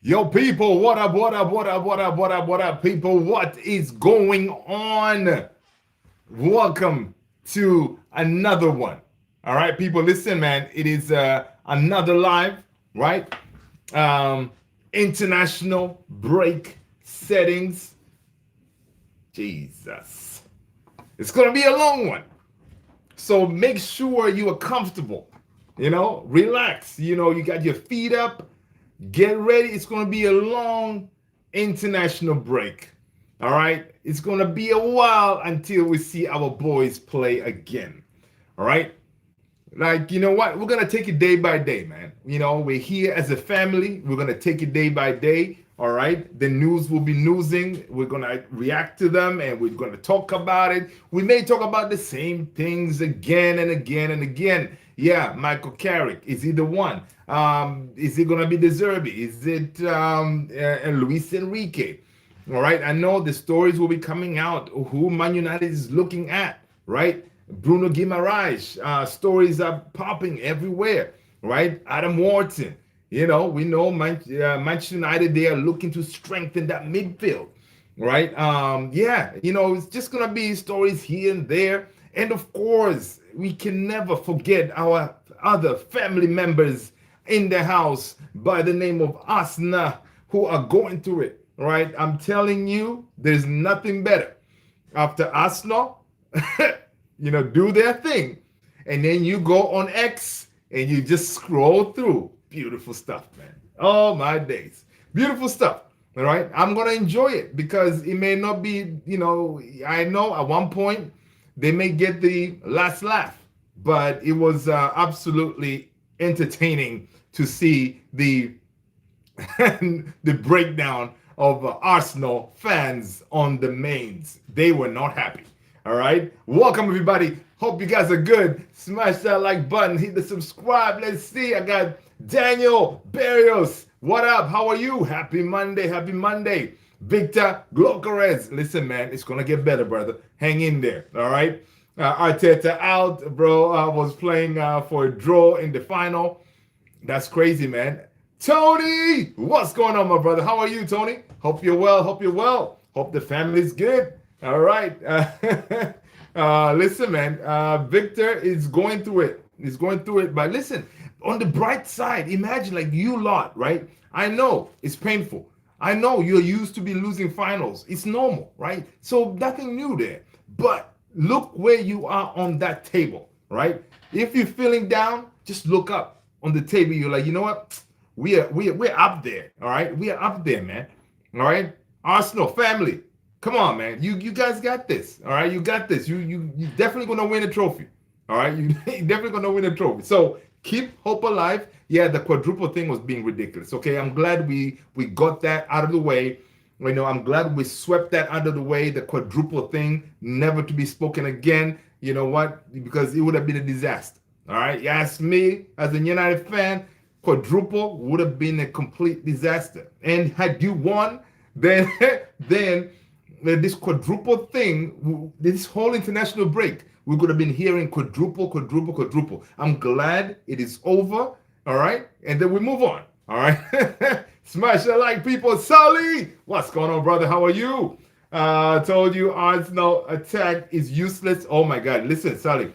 Yo, people, what up, what up, what up, what up, what up, what up, people? What is going on? Welcome to another one. All right, people, listen, man. It is another live, right? Um, International break settings. Jesus. It's going to be a long one. So make sure you are comfortable. Relax. You got your feet up. Get ready. It's going to be a long international break. All right. It's going to be a while until we see our boys play again. All right. Like, you know what? We're going to take it day by day, man. We're here as a family. We're going to take it day by day. All right. The news will be newsing. We're going to react to them and we're going to talk about it. We may talk about the same things again and again and again. Yeah, Michael Carrick. Is he the one? Is it going to be De Zerbi? Is it Luis Enrique? All right. I know the stories will be coming out who Man United is looking at, right? Bruno Guimaraes. Stories are popping everywhere, right? Adam Wharton. We know Manchester United, they are looking to strengthen that midfield, right? It's just going to be stories here and there. And of course, we can never forget our other family members in the house by the name of Asna who are going through it, right? I'm telling you, there's nothing better. After Arsenal, do their thing. And then you go on X and you just scroll through. Beautiful stuff, man. Oh, my days. Beautiful stuff. All right. I'm going to enjoy it because it may not be, I know at one point they may get the last laugh, but it was absolutely entertaining to see the breakdown of Arsenal fans on the mains. They were not happy. All right. Welcome, everybody. Hope you guys are good. Smash that like button. Hit the subscribe. Let's see. I got Daniel Barrios. What up? How are you? Happy Monday. Happy Monday. Victor Glocarez. Listen, man, it's going to get better, brother. Hang in there. All right. Arteta out, bro. I was playing for a draw in the final. That's crazy, man. Tony, what's going on, my brother? How are you, Tony? Hope you're well. Hope you're well. Hope the family's good. All right. Listen, man. Victor is going through it. He's going through it. But listen, on the bright side, imagine like you lot, right? I know it's painful. I know you're used to be losing finals. It's normal, right? So nothing new there. But look where you are on that table, right? If you're feeling down, just look up on the table. You're like, you know what? We're up there. All right. We are up there, man. All right. Arsenal family. Come on, man. You guys got this. All right. You got this. You definitely gonna win a trophy. All right. You definitely gonna win a trophy. So keep hope alive. Yeah, the quadruple thing was being ridiculous. Okay. I'm glad we got that out of the way. I'm glad we swept that out of the way. The quadruple thing, never to be spoken again. You know what? Because it would have been a disaster. All right. You ask me as a United fan, quadruple would have been a complete disaster. And had you won, then this quadruple thing, this whole international break, we could have been hearing quadruple, quadruple, quadruple. I'm glad it is over. All right. And then we move on. All right. Smash that like, people. Sally, what's going on, brother? How are you? Told you Arsenal attack is useless. Oh, my God. Listen, Sally,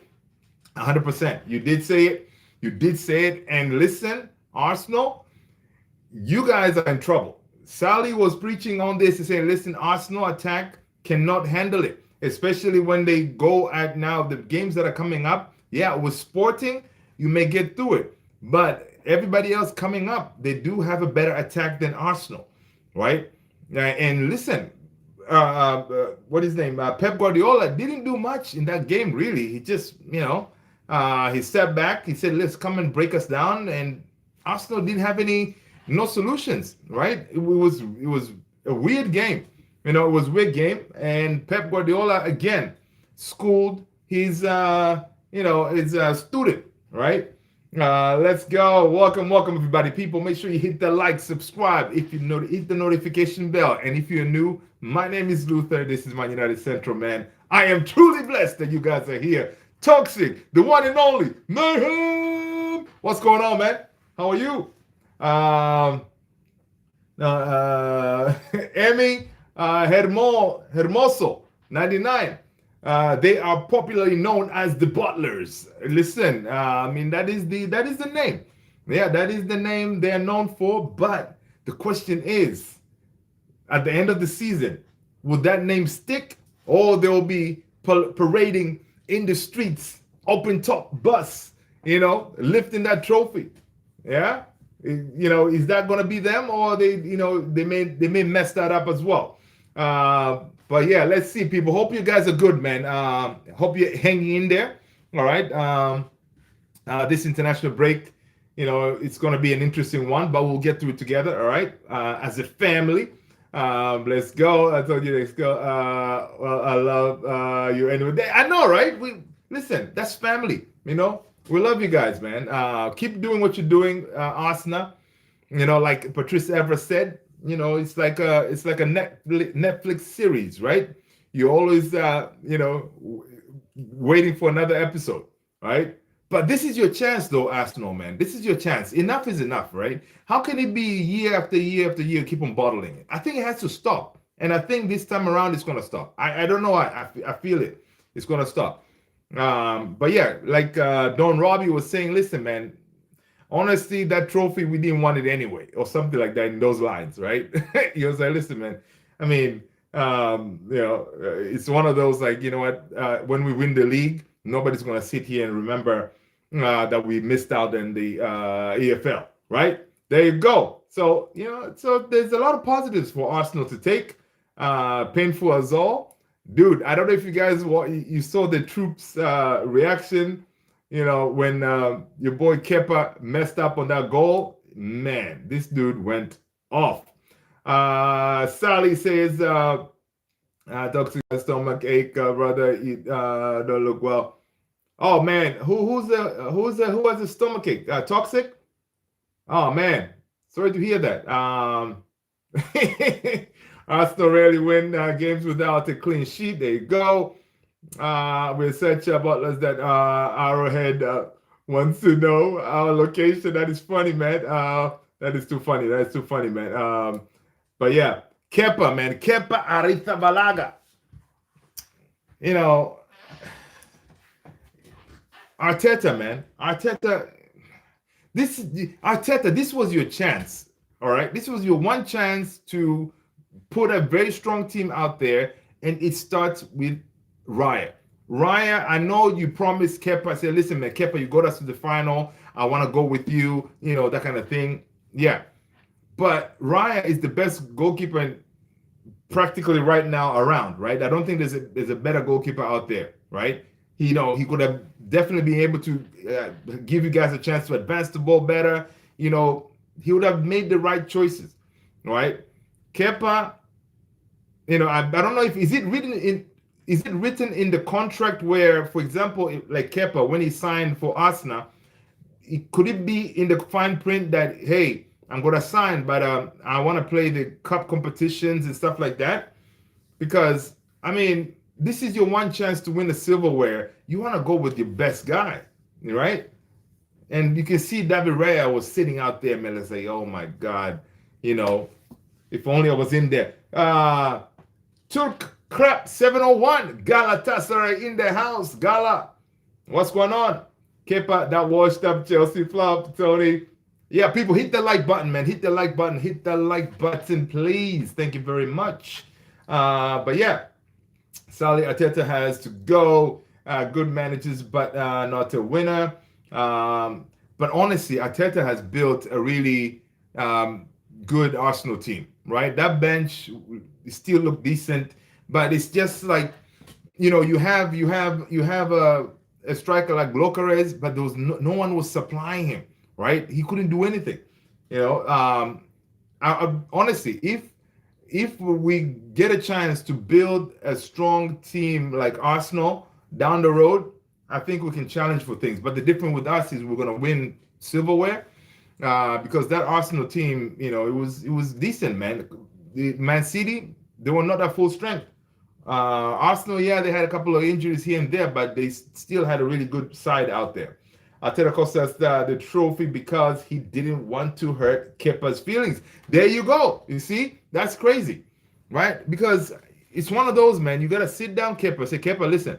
100%. You did say it. You did say it. And listen, Arsenal, you guys are in trouble. Sally was preaching on this and saying, listen, Arsenal attack cannot handle it, especially when they go at now the games that are coming up. Yeah, with Sporting, you may get through it. But everybody else coming up, they do have a better attack than Arsenal, right? And listen, what is his name? Pep Guardiola didn't do much in that game, really. He just, he stepped back. He said, let's come and break us down. And Arsenal didn't have no solutions, right? It was a weird game. It was a weird game. And Pep Guardiola, again, schooled his student, right? Let's go. Welcome, everybody. People, make sure you hit the like, subscribe. If you know, hit the notification bell. And if you're new, my name is Luther. This is my United Central, man. I am truly blessed that you guys are here. Toxic, the one and only Mayhem. What's going on, man? How are you? Emmy Hermoso 99. They are popularly known as the Butlers. Listen, I mean that is the name. Yeah, that is the name they are known for. But the question is, at the end of the season, will that name stick, or they will be parading in the streets, open top bus, lifting that trophy? Yeah, is that going to be them, or they may mess that up as well? But yeah, let's see, people. Hope you guys are good, man. Hope you're hanging in there. All right. This international break, it's going to be an interesting one, but we'll get through it together. All right, as a family. Let's go. I told you, let's go. Well, I love you anyway. I know, right? We listen. That's family. We love you guys, man. Keep doing what you're doing, Arsenal. Like Patricia ever said. It's like a Netflix series, right? You're always, waiting for another episode, right? But this is your chance, though, Arsenal, man. This is your chance. Enough is enough, right? How can it be year after year after year, keep on bottling it? I think it has to stop. And I think this time around it's going to stop. I don't know. I feel it. It's going to stop. But yeah, like Don Robbie was saying, listen, man, honestly, that trophy, we didn't want it anyway, or something like that in those lines, right? He was like, listen, man, I mean, it's one of those, like, you know what, when we win the league, nobody's going to sit here and remember that we missed out in the EFL, right? There you go. So, so there's a lot of positives for Arsenal to take. Painful as all. Dude, I don't know if you guys you saw the troops' reaction, when your boy Kepa messed up on that goal. Man, this dude went off. Sally says, Dr. Stomach ache, brother, don't look well. Oh man, who has a stomach ache? Toxic? Oh man, sorry to hear that. Arsenal rarely win games without a clean sheet. There you go. We're such butlers that Arrowhead wants to know our location. That is funny, man. That is too funny. That is too funny, man. But yeah, Kepa, man. Kepa Arrizabalaga. Arteta, man. Arteta, this was your chance. All right. This was your one chance to put a very strong team out there, and it starts with Raya. Raya, I know you promised Kepa. I said, listen, man, Kepa, you got us to the final. I want to go with you, that kind of thing. Yeah. But Raya is the best goalkeeper practically right now around, right? I don't think there's a better goalkeeper out there, right? He could have definitely been able to give you guys a chance to advance the ball better. He would have made the right choices, right? Kepa, I don't know if is it written in the contract where, for example, like Kepa, when he signed for Arsenal, could it be in the fine print that, hey, I'm gonna sign, but I want to play the cup competitions and stuff like that? Because I mean, this is your one chance to win the silverware. You want to go with your best guy, right? And you can see David Raya was sitting out there, man. It's like, oh my God, if only I was in there. Turk Crap 701, Galatasaray in the house. Gala, what's going on? Kepa, that washed up Chelsea flop, Tony. Yeah, people, hit the like button, man. Hit the like button. Hit the like button, please. Thank you very much. But yeah, Sally Arteta has to go. Good managers, but not a winner. But honestly, Arteta has built a really good Arsenal team, right? That bench still look decent, but it's just like, you have a striker like Blocares, but there was no one was supplying him, right? He couldn't do anything. Honestly, if we get a chance to build a strong team like Arsenal down the road, I think we can challenge for things. But the difference with us is we're going to win silverware because that Arsenal team, it was decent, man. The Man City, they were not at full strength. Arsenal, yeah, they had a couple of injuries here and there, but they still had a really good side out there. Arteta cost us the trophy because he didn't want to hurt Kepa's feelings. There you go. You see, that's crazy, right? Because it's one of those, man. You gotta sit down, Kepa. Say, Kepa, listen.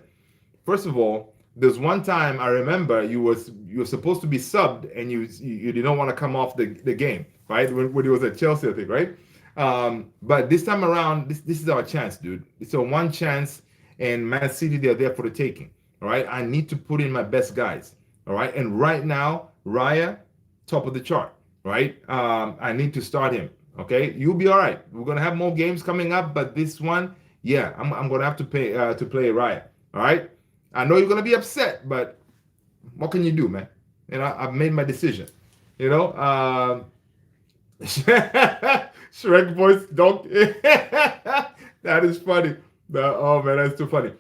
First of all, there's one time I remember you were supposed to be subbed and you did not want to come off the game, right? When it was at Chelsea, I think, right? But this time around, this is our chance, dude. It's a one chance, and Man City, they're there for the taking. All right. I need to put in my best guys. All right. And right now, Raya, top of the chart. Right. I need to start him. Okay. You'll be all right. We're gonna have more games coming up, but this one, yeah, I'm gonna have to pay to play Raya. All right. I know you're gonna be upset, but what can you do, man? You know, I've made my decision. You know, Shrek voice, don't. That is funny. Oh man, that's too funny.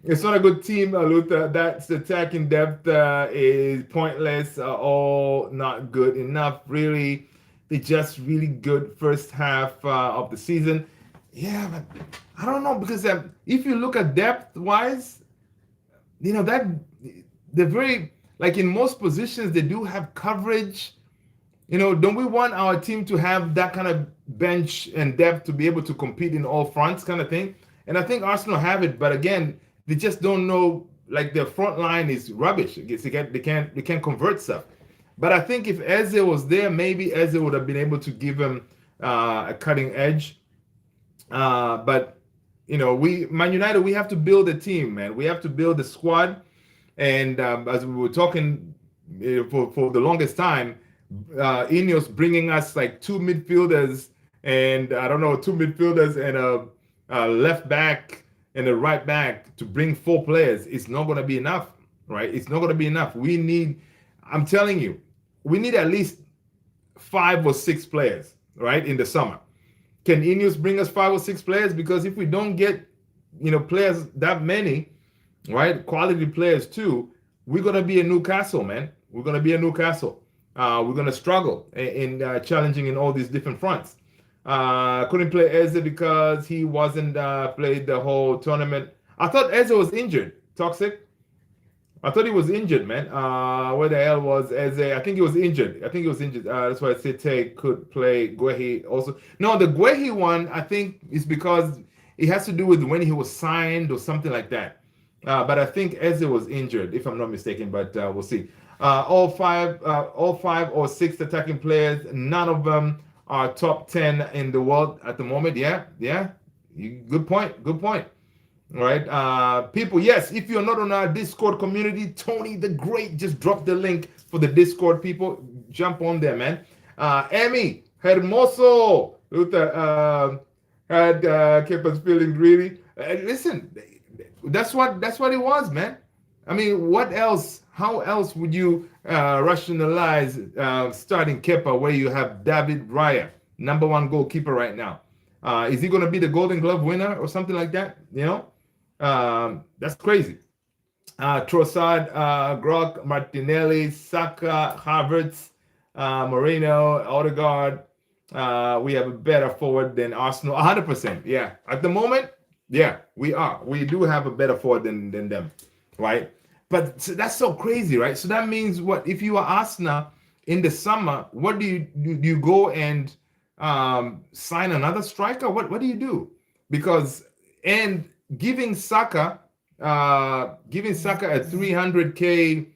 It's not a good team, Luther. That's attacking depth is pointless. All not good enough. Really, they just really good first half of the season. Yeah, but I don't know because if you look at depth wise, you know that they're very like in most positions they do have coverage. You know, don't we want our team to have that kind of bench and depth to be able to compete in all fronts, kind of thing? And I think Arsenal have it, but again, they just don't know. Like their front line is rubbish. They can't convert stuff. But I think if Eze was there, maybe Eze would have been able to give him a cutting edge. But you know, we Man United, we have to build a team, man. We have to build a squad. And as we were talking for the longest time, Ineos bringing us like two midfielders and I don't know, two midfielders and a left back and a right back to bring four players. It's not going to be enough, right? It's not going to be enough. We need, I'm telling you, we need at least 5 or 6 players, right, in the summer. Can Ineos bring us 5 or 6 players? Because if we don't get, you know, players that many, right, quality players too, we're going to be a Newcastle, man. We're going to be a Newcastle. We're going to struggle in challenging in all these different fronts. Couldn't play Eze because he wasn't played the whole tournament. I thought Eze was injured. Toxic. I thought he was injured, man. Where the hell was Eze? I think he was injured. That's why I said Tay could play Guehi also. No, the Guehi one, I think, is because it has to do with when he was signed or something like that. But I think Eze was injured, if I'm not mistaken. But we'll see. All five or 6 attacking players. None of them are top 10 in the world at the moment. Yeah. Good point. All right. People, yes, if you're not on our Discord community, Tony the Great just dropped the link for the Discord. People, jump on there, man. Emmy, Hermoso, Luther had kept us feeling greedy. Listen, that's what it was, man. I mean, what else? How else would you rationalize starting Kepa where you have David Raya, number 1 goalkeeper right now? Is he going to be the Golden Glove winner or something like that? You know, that's crazy. Trossard, Grock, Martinelli, Saka, Havertz, Moreno, Odegaard. We have a better forward than Arsenal. 100%. Yeah. At the moment, yeah, we are. We do have a better forward than them, right? But that's so crazy, right? So that means what? If you are Arsenal in the summer, what do you go and sign another striker? What do you do? Because and giving Saka a 300k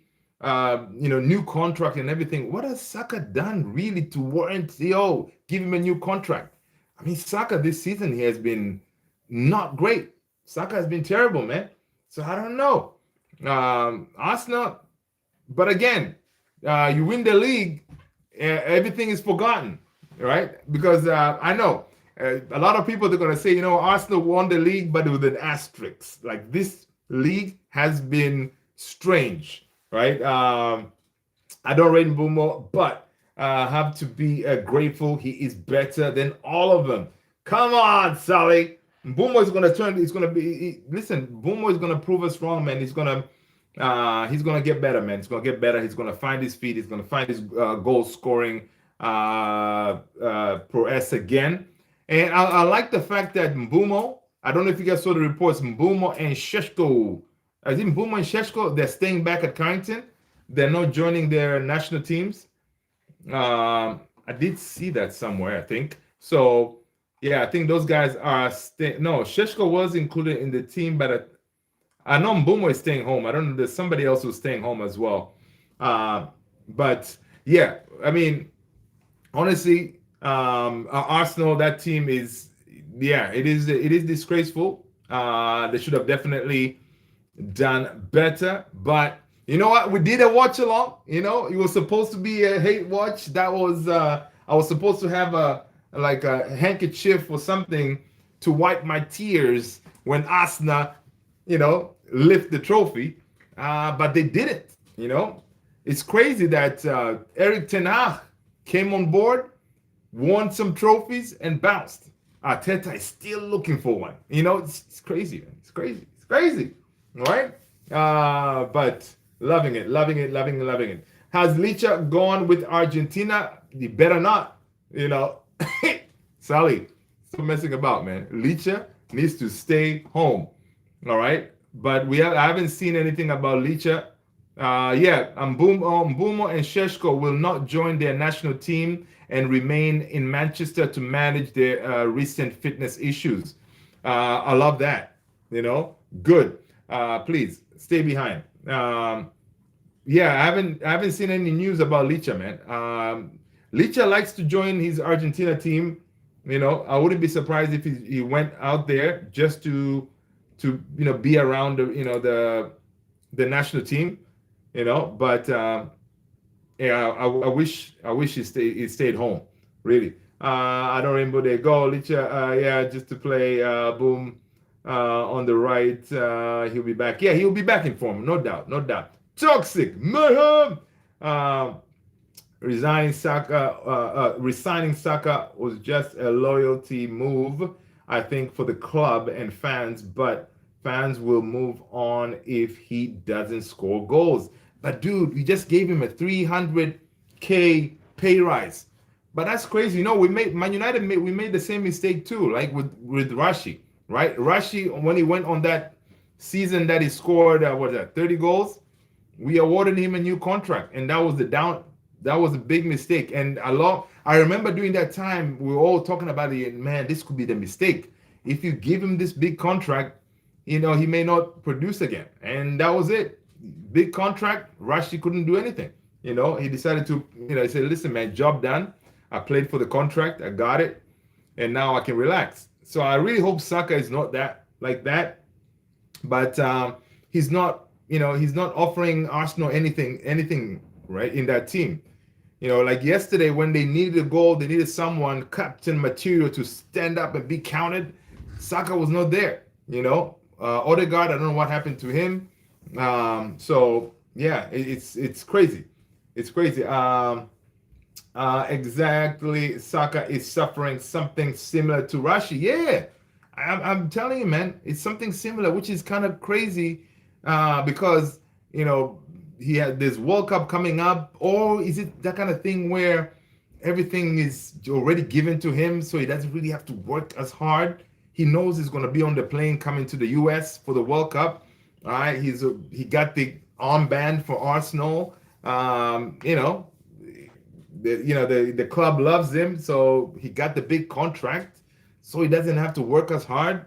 new contract and everything. What has Saka done really to warrant give him a new contract? I mean, Saka this season he has been not great. Saka has been terrible, man. So I don't know. Arsenal, but again, you win the league, everything is forgotten, right? Because I know a lot of people are going to say, Arsenal won the league, but with an asterisk. Like this league has been strange, right? I don't rate Mbumo, but have to be grateful. He is better than all of them. Come on, Sally. Mbumo is going to turn. It's going to be. Listen, Mbumo is going to prove us wrong, man. He's going to get better, man. He's going to get better. He's going to find his feet. He's going to find his goal scoring prowess again. And I like the fact that Mbumo. I don't know if you guys saw the reports. Mbumo and Sheshko. I think Mbumo and Sheshko, they're staying back at Carrington. they're not joining their national teams. I did see that somewhere, I think. So yeah, I think those guys are no, Sheshko was included in the team, but I know Mbumo is staying home. I don't know. There's somebody else who's staying home as well. Uh, but yeah, I mean, honestly, Arsenal, that team is, yeah, it is disgraceful. They should have definitely done better. But you know what? We did a watch along. It was supposed to be a hate watch. That was I was supposed to have a handkerchief or something to wipe my tears when Arsenal, lift the trophy. But they didn't. It's crazy that Eric Ten Hag came on board, won some trophies, and bounced. Arteta is still looking for one. It's crazy, man. It's crazy. It's crazy. All right? But loving it, loving it, loving it, loving it. Has Licha gone with Argentina? You better not. Sally, stop messing about, man. Licha needs to stay home. All right? But I haven't seen anything about Licha. Mbumo and Sheshko will not join their national team and remain in Manchester to manage their recent fitness issues. I love that. Good. Please stay behind. I haven't seen any news about Licha, man. Licha likes to join his Argentina team. I wouldn't be surprised if he went out there just to be around the national team. But I wish he stayed home. Really. I don't remember they go Licha. Just to play boom on the right. He'll be back. Yeah, he'll be back in form. No doubt. No doubt. Toxic mayhem. Resigning Saka was just a loyalty move, I think, for the club and fans. But fans will move on if he doesn't score goals. But dude, we just gave him a 300K pay rise. But that's crazy. We made Man United made the same mistake too, like with Rashi, right? Rashi, when he went on that season that he scored 30 goals, we awarded him a new contract, and that was a big mistake. And I remember during that time we were all talking about it. Man, this could be the mistake. If you give him this big contract, he may not produce again. And that was it. Big contract. Rashi couldn't do anything. He decided to, he said, listen, man, job done. I played for the contract. I got it. And now I can relax. So I really hope Saka is not like that. But he's not offering Arsenal anything right in that team. Like yesterday when they needed a goal, they needed someone, captain material, to stand up and be counted. Saka was not there. Odegaard, I don't know what happened to him. So yeah, it's crazy. It's crazy. Exactly. Saka is suffering something similar to Rashi. Yeah, I'm telling you, man, it's something similar, which is kind of crazy because he had this World Cup coming up, or is it that kind of thing where everything is already given to him, so he doesn't really have to work as hard? He knows he's going to be on the plane coming to the US for the World Cup. All right, he got the armband for Arsenal. The club loves him, so he got the big contract, so he doesn't have to work as hard.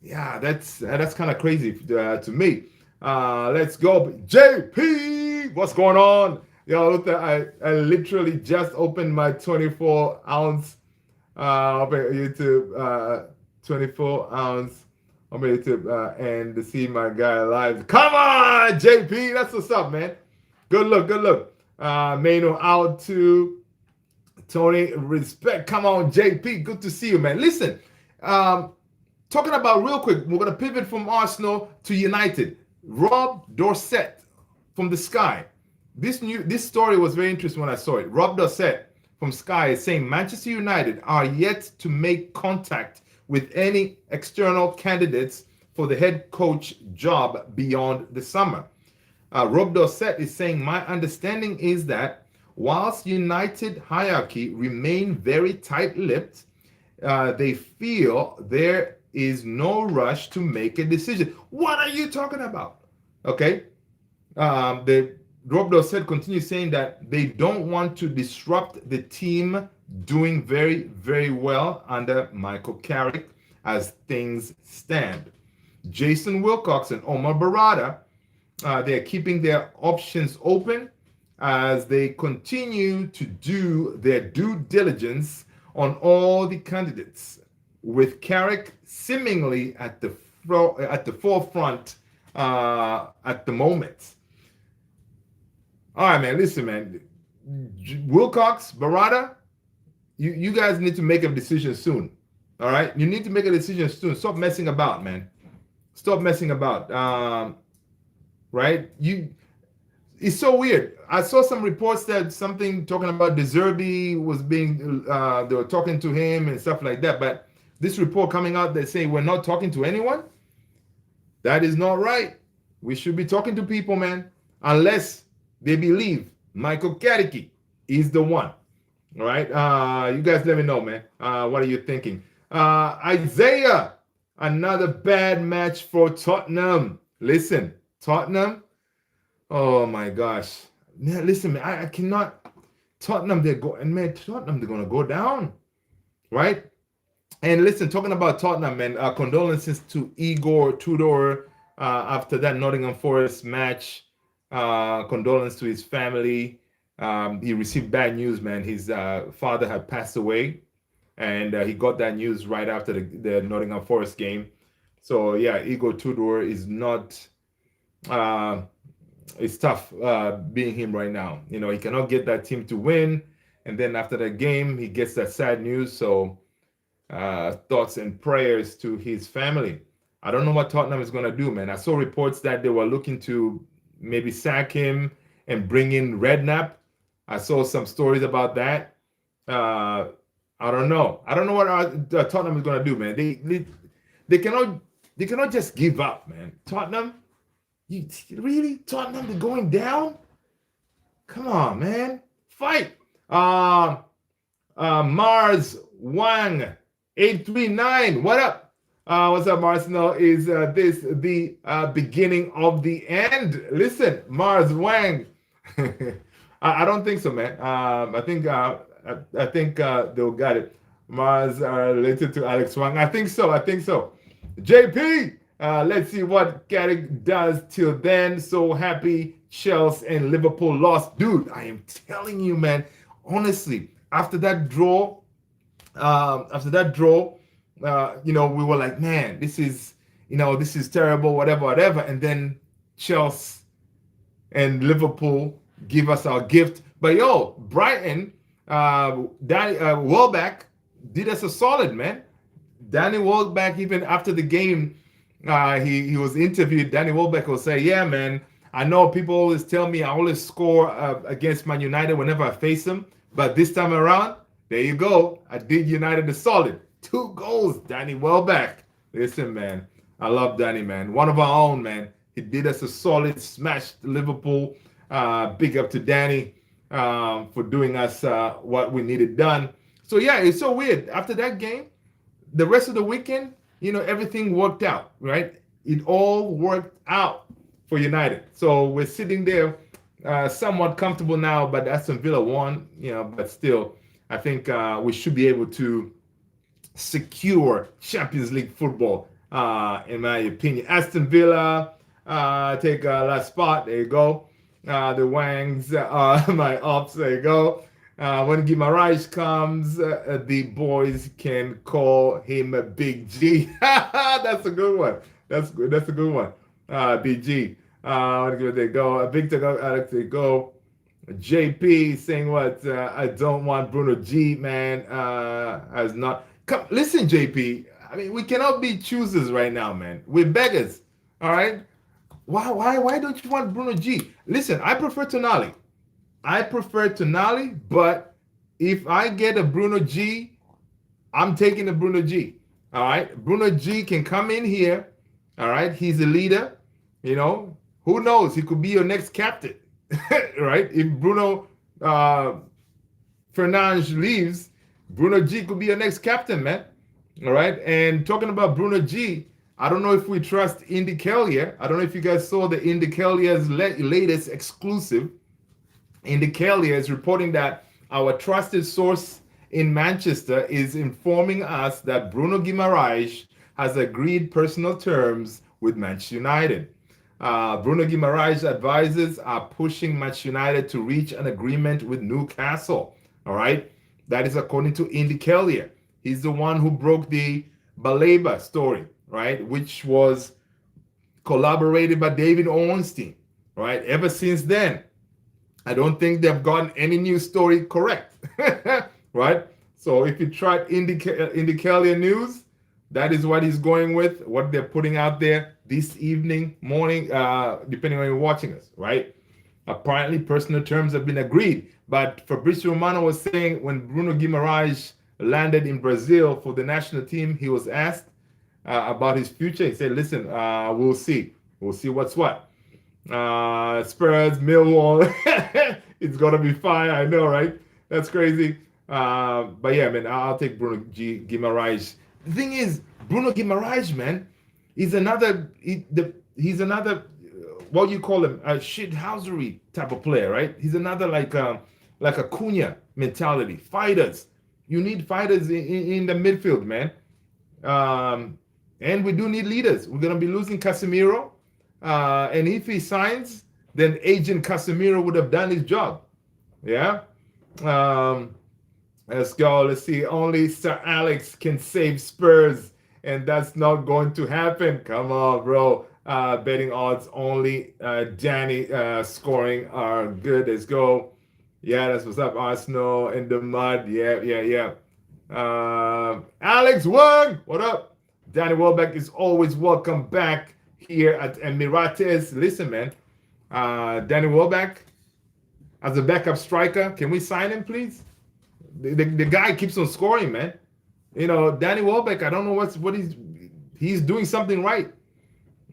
Yeah, that's kind of crazy to me. Let's go, JP. What's going on? I literally just opened my 24-ounce YouTube, 24-ounce on YouTube, and to see my guy live. Come on, JP. That's what's up, man. Good look. Mano out to Tony. Respect. Come on, JP. Good to see you, man. Listen, talking about real quick, we're gonna pivot from Arsenal to United. Rob Dorset from the Sky. This story was very interesting when I saw it. Rob Dorset from Sky is saying Manchester United are yet to make contact with any external candidates for the head coach job beyond the summer. Rob Dorset is saying, my understanding is that whilst United hierarchy remain very tight-lipped, they feel there is no rush to make a decision. What are you talking about? Okay. Robdo said, continue saying that they don't want to disrupt the team doing very, very well under Michael Carrick as things stand. Jason Wilcox and Omar Barada, they're keeping their options open as they continue to do their due diligence on all the candidates, with Carrick seemingly at the forefront at the moment. All right, man. Listen, man. Wilcox, Barada, you guys need to make a decision soon. All right, you need to make a decision soon. Stop messing about, man. Stop messing about. Right? It's so weird. I saw some reports that something talking about Deserby was being, they were talking to him and stuff like that. But this report coming out that say we're not talking to anyone, that is not right. We should be talking to people, man, unless they believe Michael Carrick is the one. All right. You guys let me know, man. What are you thinking? Isaiah, another bad match for Tottenham. Listen, Tottenham. Oh my gosh. Man, listen, man, I cannot. Tottenham, they're going, man, Tottenham, they're gonna go down. Right? And listen, talking about Tottenham, man, condolences to Igor Tudor after that Nottingham Forest match. Condolence to his family. He received bad news, man. His father had passed away, and he got that news right after the Nottingham Forest game. So yeah, Igor Tudor is not. It's tough being him right now. You know, he cannot get that team to win, and then after the game, he gets that sad news. So thoughts and prayers to his family. I don't know what Tottenham is going to do, man. I saw reports that they were looking to maybe sack him and bring in Redknapp. I saw some stories about that. I don't know. I don't know what Tottenham is going to do, man. They cannot just give up, man. Tottenham, really? Tottenham, they're going down? Come on, man. Fight. Mars Wang 839. What up? What's up, Marcelo? Is this the beginning of the end? Listen, Mars Wang. I don't think so, man. I think they'll got it. Mars related to Alex Wang. I think so. JP, let's see what Carrick does till then. So happy Chelsea and Liverpool lost. Dude, I am telling you, man. Honestly, after that draw, we were like, man, this is terrible, whatever. And then Chelsea and Liverpool give us our gift. But Brighton, Welbeck did us a solid, man. Danny Welbeck, even after the game, he was interviewed. Danny Welbeck will say, yeah, man, I know people always tell me I always score against Man United whenever I face them. But this time around, there you go. I did United a solid. 2 goals, Danny Welbeck. Listen, man, I love Danny, man. One of our own, man. He did us a solid, smashed Liverpool. Big up to Danny for doing us what we needed done. So, yeah, it's so weird. After that game, the rest of the weekend, everything worked out, right? It all worked out for United. So we're sitting there somewhat comfortable now, but Aston Villa won, but still, I think we should be able to secure Champions League football, in my opinion. Aston Villa take last spot. There you go. The Wangs are my ops. There you go. When Guimaraes comes, the boys can call him a Big G. That's a good one. That's good. That's a good one. BG. There you go. Victor, Alex, there you go. JP saying what? I don't want Bruno G, man. As not. Come, listen, JP. I mean, we cannot be choosers right now, man. We're beggars. All right. Why don't you want Bruno G? Listen, I prefer Tonali. But if I get a Bruno G, I'm taking a Bruno G. All right. Bruno G can come in here. All right. He's a leader. Who knows? He could be your next captain. Right? If Bruno Fernandes leaves, Bruno G could be your next captain, man. All right. And talking about Bruno G, I don't know if we trust Indy Kellier. I don't know if you guys saw the Indy Kellier's latest exclusive. Indy Kellier is reporting that our trusted source in Manchester is informing us that Bruno Guimaraes has agreed personal terms with Manchester United. Bruno Guimaraes' advisors are pushing Manchester United to reach an agreement with Newcastle. All right, that is according to Indy Kellier. He's the one who broke the Baleba story, right, which was collaborated by David Ornstein. Right, ever since then, I don't think they've gotten any news story correct. Right? So if you tried Indy Kelly News, that is what he's going with, what they're putting out there this evening, morning, depending on you're watching us, right? Apparently, personal terms have been agreed. But Fabrizio Romano was saying when Bruno Guimaraes landed in Brazil for the national team, he was asked about his future. He said, listen, we'll see. We'll see what's what. Spurs, Millwall, it's gonna be fine. I know, right? That's crazy. But yeah, man, I'll take Bruno Guimaraes. The thing is, Bruno Guimaraes, man, he's another. He's another. What you call him? A shithousery type of player, right? He's another like a Cunha mentality. Fighters. You need fighters in the midfield, man. And we do need leaders. We're gonna be losing Casemiro. And if he signs, then Agent Casemiro would have done his job. Yeah. Let's go. Let's see. Only Sir Alex can save Spurs, and that's not going to happen. Come on, bro. Betting odds only. Danny scoring are good. Let's go. Yeah, that's what's up. Arsenal in the mud. Yeah. Alex Wang, what up? Danny Welbeck is always welcome back here at Emirates. Listen, man. Danny Welbeck as a backup striker. Can we sign him, please? The guy keeps on scoring, man. You know, Danny Welbeck, I don't know what he's doing something right.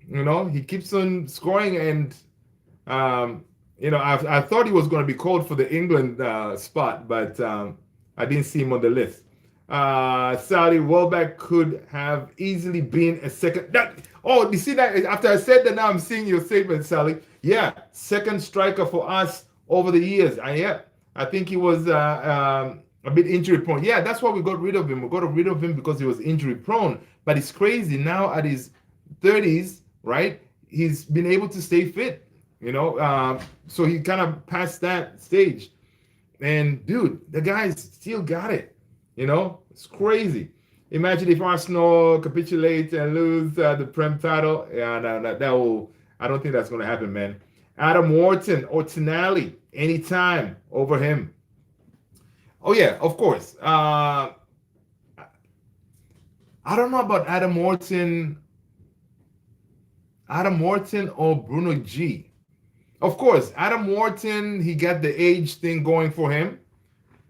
You know, he keeps on scoring, and you know, I thought he was going to be called for the England spot, but I didn't see him on the list. Sally Welbeck could have easily been a second. You see that? After I said that, now I'm seeing your statement, Sally. Yeah, second striker for us over the years. I think he was a bit injury prone. Yeah, that's why we got rid of him. We got rid of him because he was injury prone. But it's crazy now at his 30s, right? He's been able to stay fit, you know. So he kind of passed that stage. And dude, the guy's still got it, you know. It's crazy. Imagine if Arsenal capitulate and lose the Prem title. Yeah, no, that will. I don't think that's going to happen, man. Adam Wharton or Tonali, anytime over him. Oh yeah, of course. I don't know about Adam Wharton or Bruno G. Of course, Adam Wharton, he got the age thing going for him.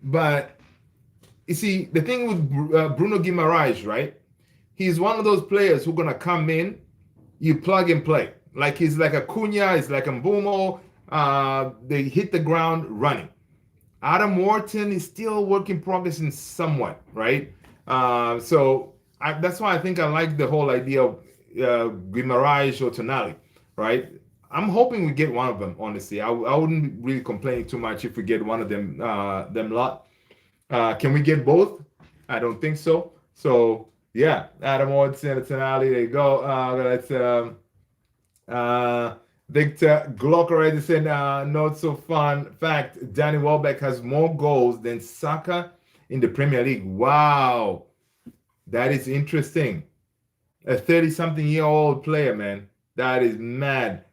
But you see, the thing with Bruno Guimaraes, right? He's one of those players who's going to come in, you plug and play. Like he's like a Cunha, he's like a Mbumo. They hit the ground running. Adam Wharton is still work in progress in somewhat, right? So that's why I think I like the whole idea of Guimaraes or Tonali, right? I'm hoping we get one of them, honestly. I wouldn't really complain too much if we get one of them lot. Can we get both? I don't think so. So, yeah, Adam Wharton and Tonali, there you go. Victor Glocker Edison, not so fun fact, Danny Welbeck has more goals than Saka in the Premier League. Wow. That is interesting. A 30-something-year-old player, man. That is mad.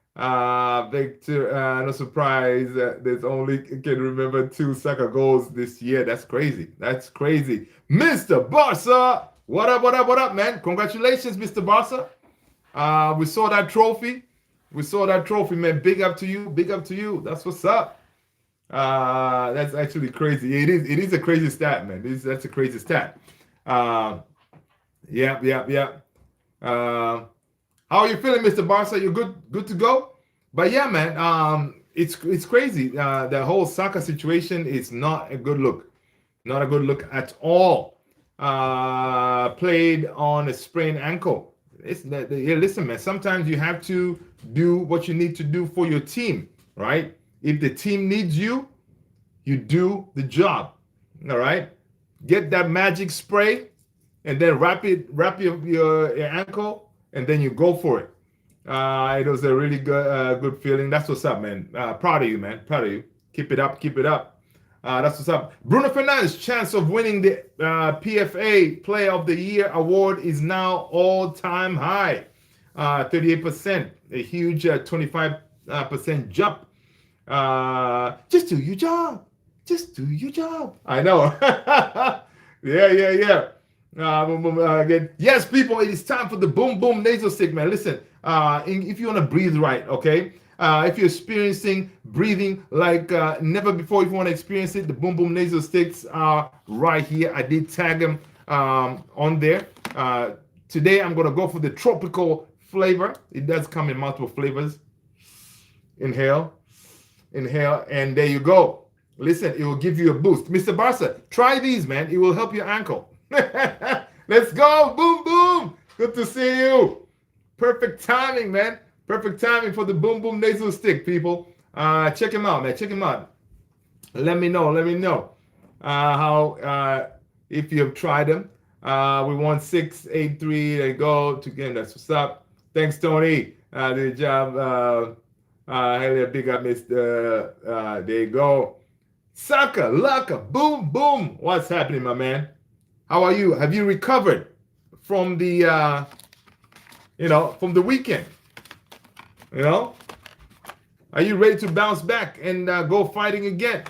Victor, no surprise. There's only can remember 2 Saka goals this year. That's crazy. That's crazy. Mr. Barca. What up, man? Congratulations, Mr. Barca. We saw that trophy. Man. Big up to you. That's what's up. That's actually crazy. It is a crazy stat, man. That's a crazy stat. Yeah. How are you feeling, Mr. Barca? You good to go? But yeah, man. It's crazy. The whole Saka situation is not a good look. Not a good look at all. Played on a sprained ankle. Listen, man. Sometimes you have to do what you need to do for your team, right? If the team needs you, you do the job. All right. Get that magic spray, and then wrap your ankle, and then you go for it. It was a really good feeling. That's what's up, man. Proud of you, man. Proud of you. Keep it up. Keep it up. That's what's up. Bruno Fernandes' chance of winning the PFA Player of the Year award is now all-time high, 38%, a huge 25% jump. Just do your job. Just do your job. I know. Yeah. Again. Yes, people, it is time for the boom boom nasal stick, man. Listen, if you want to breathe right, okay? If you're experiencing breathing like never before, if you want to experience it, the boom boom nasal sticks are right here. I did tag them on there. Today, I'm going to go for the tropical flavor. It does come in multiple flavors. Inhale, and there you go. Listen, it will give you a boost. Mr. Barca, try these, man. It will help your ankle. Let's go. Boom, boom. Good to see you. Perfect timing, man. Perfect timing for the boom, boom nasal stick, people. Check him out, man. Check him out. Let me know how, if you have tried them. We won 683. There you go. Again, that's what's up. Thanks, Tony. Good job. Big up, Mr. There you go. Saka, Laka, boom, boom. What's happening, my man? How are you? Have you recovered from the, from the weekend? Are you ready to bounce back and go fighting again?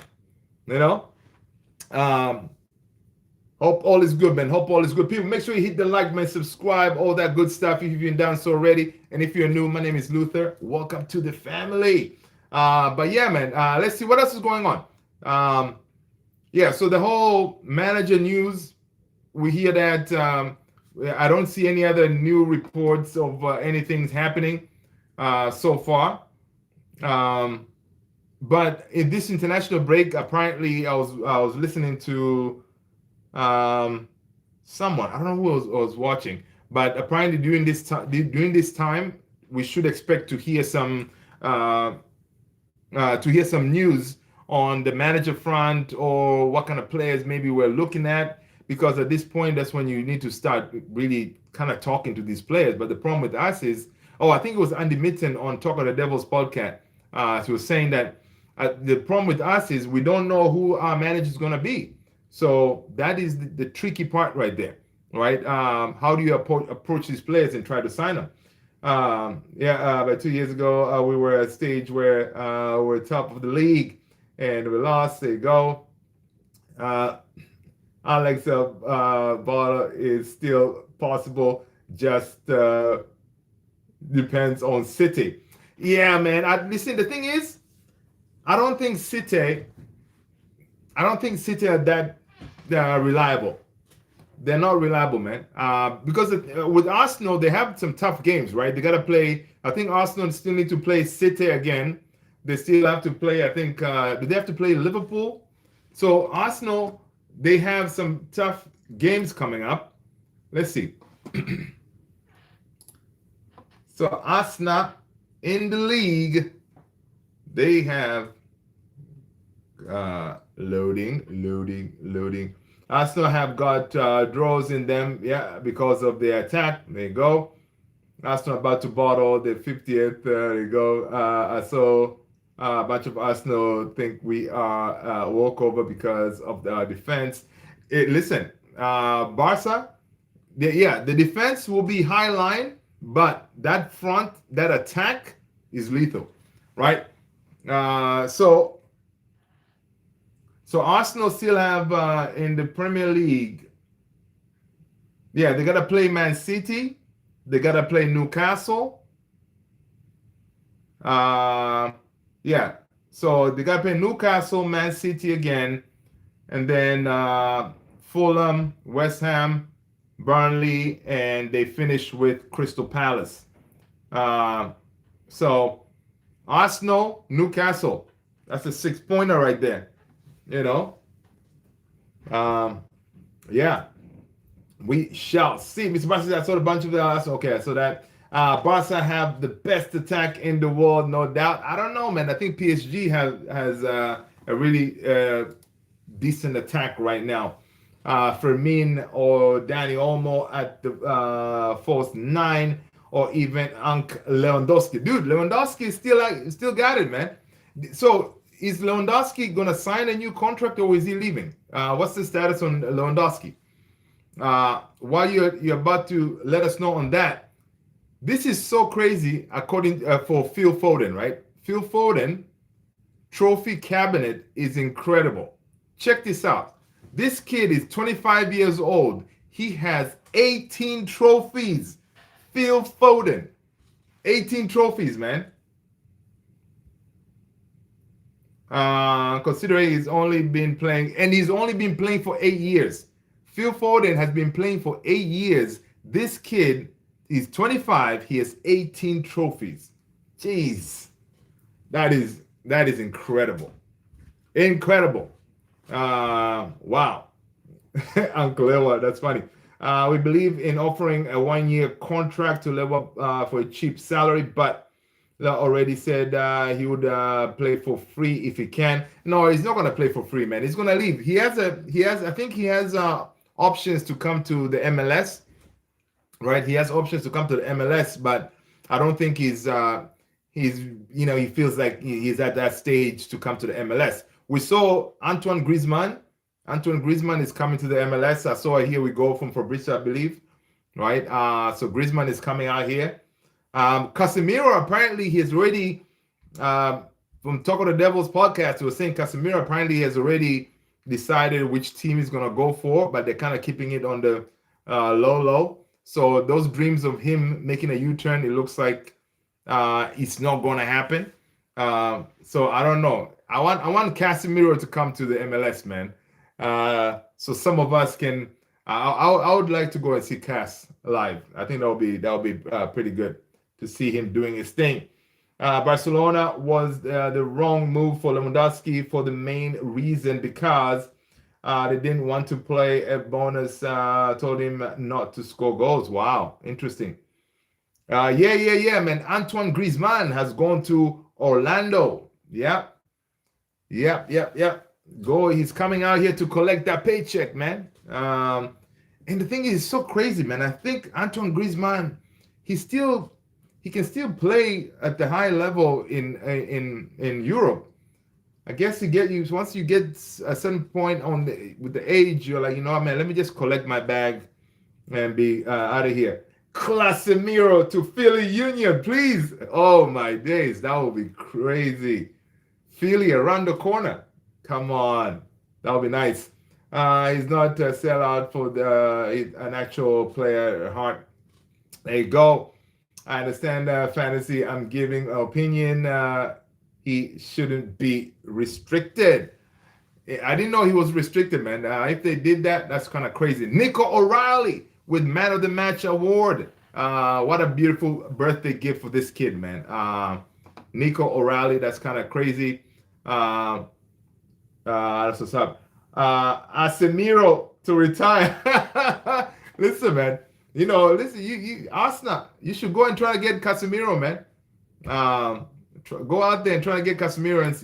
Hope all is good, man. Hope all is good. People, make sure you hit the like, man, subscribe, all that good stuff if you've been done so already. And if you're new, my name is Luther. Welcome to the family. But yeah, man, let's see what else is going on. So the whole manager news, we hear that I don't see any other new reports of anything's happening so far. But in this international break, apparently I was listening to someone, I don't know who I was watching, but apparently during this time we should expect to hear some news on the manager front, or what kind of players maybe we're looking at, because at this point that's when you need to start really kind of talking to these players. But the problem with us is, I think it was Andy Mitten on Talk of the Devil's podcast. He was saying that the problem with us is we don't know who our manager is going to be. So that is the tricky part right there, right? How do you approach these players and try to sign them? About 2 years ago, we were at a stage where we're top of the league and we lost. There you go. Alex Bala is still possible, just depends on City. Yeah, man. Listen, the thing is, I don't think City are that reliable. They're not reliable, man. Because with Arsenal, they have some tough games, right? They got to play. I think Arsenal still need to play City again. They still have to play, I think, do they have to play Liverpool? So Arsenal, they have some tough games coming up. Let's see. So Arsenal in the league, they have loading. Arsenal have got draws in them, because of their attack. There you go. Arsenal about to bottle the 50th. There you go. I saw a bunch of Arsenal think we are a walkover because of the defense. Listen, Barca, the defense will be high line, but that front, that attack is lethal, right? So Arsenal still have in the Premier League, they got to play Man City. They got to play Newcastle. So they got to play Newcastle, Man City again, and then Fulham, West Ham, Burnley, and they finish with Crystal Palace. So Arsenal, Newcastle, that's a 6-pointer right there. We shall see. Mr. Barca, I saw a bunch of that. Okay, so that Barca have the best attack in the world, no doubt. I don't know, man. I think PSG has a really decent attack right now. Fermin or Danny Olmo at the false nine, or even Ank Lewandowski. Dude, Lewandowski still got it, man. So is Lewandowski gonna sign a new contract, or is he leaving? What's the status on Lewandowski? While you're about to let us know on that, this is so crazy. According for Phil Foden, right? Phil Foden trophy cabinet is incredible. Check this out. This kid is 25 years old. He has 18 trophies. Phil Foden, 18 trophies, man. Considering he's only been playing, and he's only been playing for 8 years. Phil Foden has been playing for 8 years. This kid is 25. He has 18 trophies. Jeez, that is incredible. Incredible. Wow. Uncle Ewa, that's funny. We believe in offering a 1-year contract to level for a cheap salary, but already said he would play for free if he can. No, he's not going to play for free, man. He's going to leave. I think he has options to come to the MLS, right? He has options to come to the MLS, but I don't think he feels like he's at that stage to come to the MLS. We saw Antoine Griezmann. Antoine Griezmann is coming to the MLS. I saw it here. We go from Fabrizio, I believe, right? So Griezmann is coming out here. Casemiro, apparently he has already, from Talk of the Devils podcast, he was saying Casemiro apparently has already decided which team he's going to go for, but they're kind of keeping it on the low. So those dreams of him making a U-turn, it looks like it's not going to happen. So I don't know. I want Casemiro to come to the MLS, man. So some of us can. I would like to go and see Cas live. I think that'll be pretty good to see him doing his thing. Barcelona was the wrong move for Lewandowski for the main reason because they didn't want to play a bonus. Told him not to score goals. Wow, interesting. Yeah, man. Antoine Griezmann has gone to Orlando. Yep. Go. He's coming out here to collect that paycheck, man. And the thing is so crazy, man. I think Antoine Griezmann, he can still play at the high level in Europe. I guess once you get a certain point with the age, you're like, you know what, man, let me just collect my bag and be out of here. Casemiro to Philly Union, please. Oh my days, that would be crazy. Philly around the corner. Come on, that would be nice. He's not a sellout for an actual player at heart. There you go. I understand fantasy. I'm giving an opinion. He shouldn't be restricted. I didn't know he was restricted, man. If they did that, that's kind of crazy. Nico O'Reilly with Man of the Match award. What a beautiful birthday gift for this kid, man. Nico O'Reilly, that's kind of crazy. That's what's up. Casemiro to retire. Listen, man. You Arsenal, you should go and try to get Casemiro, man. Go out there and try to get Casemiro, and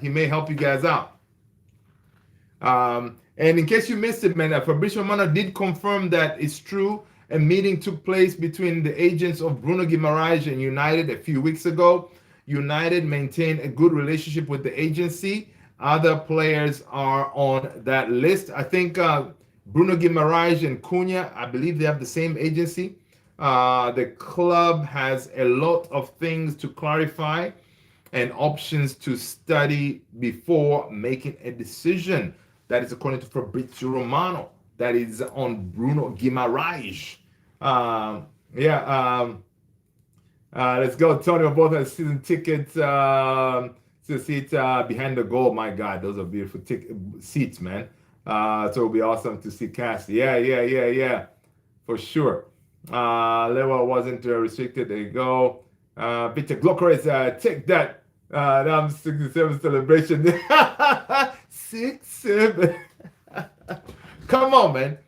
he may help you guys out. And in case you missed it, man, Fabrizio Romano did confirm that it's true. A meeting took place between the agents of Bruno Guimaraes and United a few weeks ago. United maintained a good relationship with the agency. Other players are on that list. I think Bruno Guimaraes and Cunha, I believe they have the same agency. The club has a lot of things to clarify and options to study before making a decision. That is according to Fabrizio Romano. That is on Bruno Guimaraes. Let's go. Tony, both have season tickets to seat behind the goal. My God, those are beautiful seats, man. So it'll be awesome to see Cass. Yeah. For sure. Lewa wasn't restricted. There you go. Victor Glockers, take that. I'm 67 celebration. 6-7. Come on, man.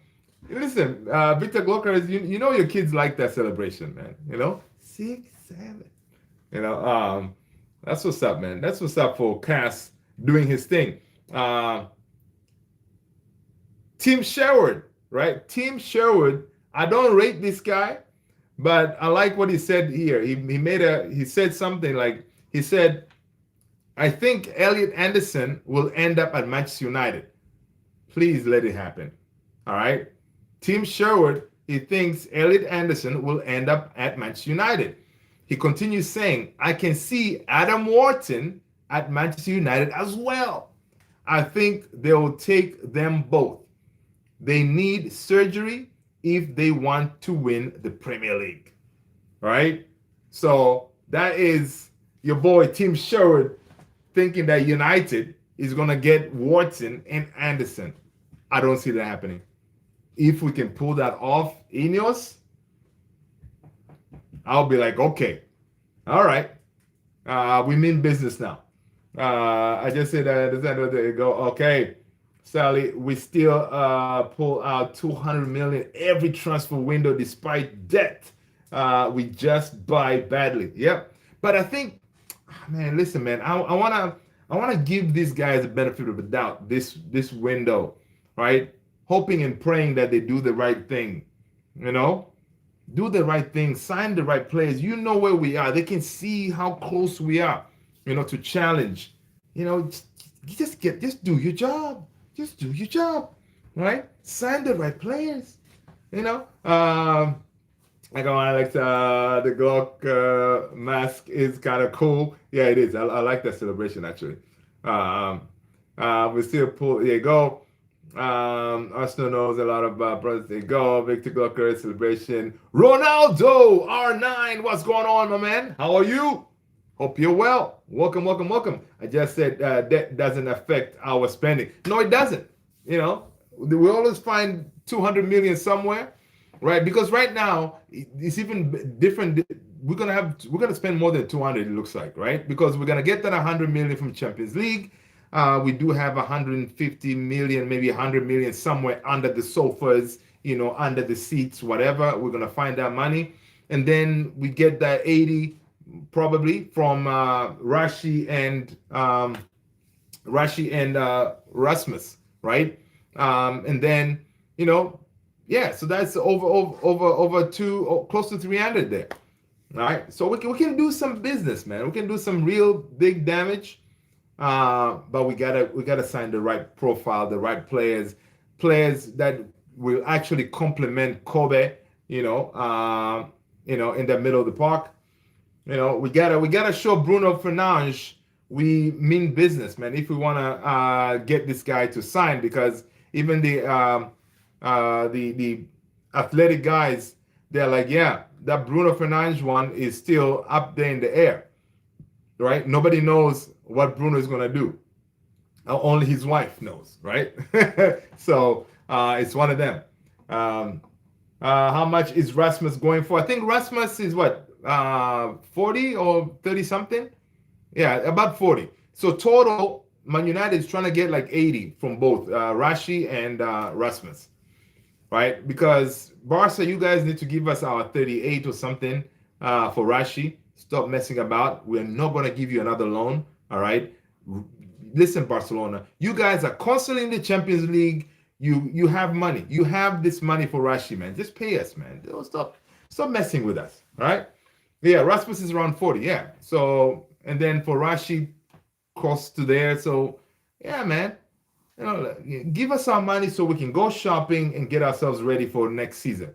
Listen, Victor Glocker is you know your kids like that celebration, man. 6-7. You know, that's what's up, man. That's what's up for Cass doing his thing. Uh, Tim Sherwood, right? Tim Sherwood. I don't rate this guy, but I like what he said here. He said something like he said, I think Elliot Anderson will end up at Manchester United. Please let it happen. All right. Tim Sherwood, he thinks Elliot Anderson will end up at Manchester United. He continues saying, I can see Adam Wharton at Manchester United as well. I think they will take them both. They need surgery if they want to win the Premier League. Right? So that is your boy Tim Sherwood thinking that United is going to get Wharton and Anderson. I don't see that happening. If we can pull that off, Ineos, I'll be like, okay, all right, we mean business now. I just said there you go. Okay, Sally, we still pull out 200 million every transfer window despite debt. We just buy badly. Yep. But I think, man, listen, man, I wanna give these guys the benefit of the doubt this window, right? Hoping and praying that they do the right thing, do the right thing, sign the right players. You know where we are. They can see how close we are, to challenge. Just do your job. Just do your job, right? Sign the right players, Like Alex, the Glock mask is kind of cool. Yeah, it is. I like that celebration actually. We still pull. There you go. Arsenal knows a lot about brothers. There you go. Victor Glocker celebration. Ronaldo R9. What's going on, my man? How are you? Hope you're well. Welcome, welcome, welcome. I just said that doesn't affect our spending. No, it doesn't. We always find 200 million somewhere. Right, because right now it's even different. We're gonna spend more than 200. It looks like, right? Because we're gonna get that 100 million from Champions League. We do have 150 million, maybe 100 million somewhere under the sofas, under the seats, whatever. We're gonna find that money, and then we get that 80 probably from Rashi and Rasmus, right? And then yeah, so that's over close to 300 there. All right, so we can do some business, man. We can do some real big damage, but we gotta sign the right profile, the right players that will actually complement Kobe. In the middle of the park. We gotta show Bruno Fernandes we mean business, man. If we wanna get this guy to sign, because even the athletic guys, they're like, yeah, that Bruno Fernandes one is still up there in the air, right? Nobody knows what Bruno is going to do. Only his wife knows, right? So it's one of them. How much is Rasmus going for? I think Rasmus is what, 40 or 30 something? Yeah, about 40. So total, Man United is trying to get like 80 from both Rashi and Rasmus. Right? Because Barca, you guys need to give us our 38 or something for Rashi. Stop messing about. We're not going to give you another loan. All right? Listen, Barcelona. You guys are constantly in the Champions League. You have money. You have this money for Rashi, man. Just pay us, man. Stop messing with us. All right? Yeah, Rasmus is around 40. Yeah. So, and then for Rashi, close to there. So, yeah, man. Give us our money so we can go shopping and get ourselves ready for next season.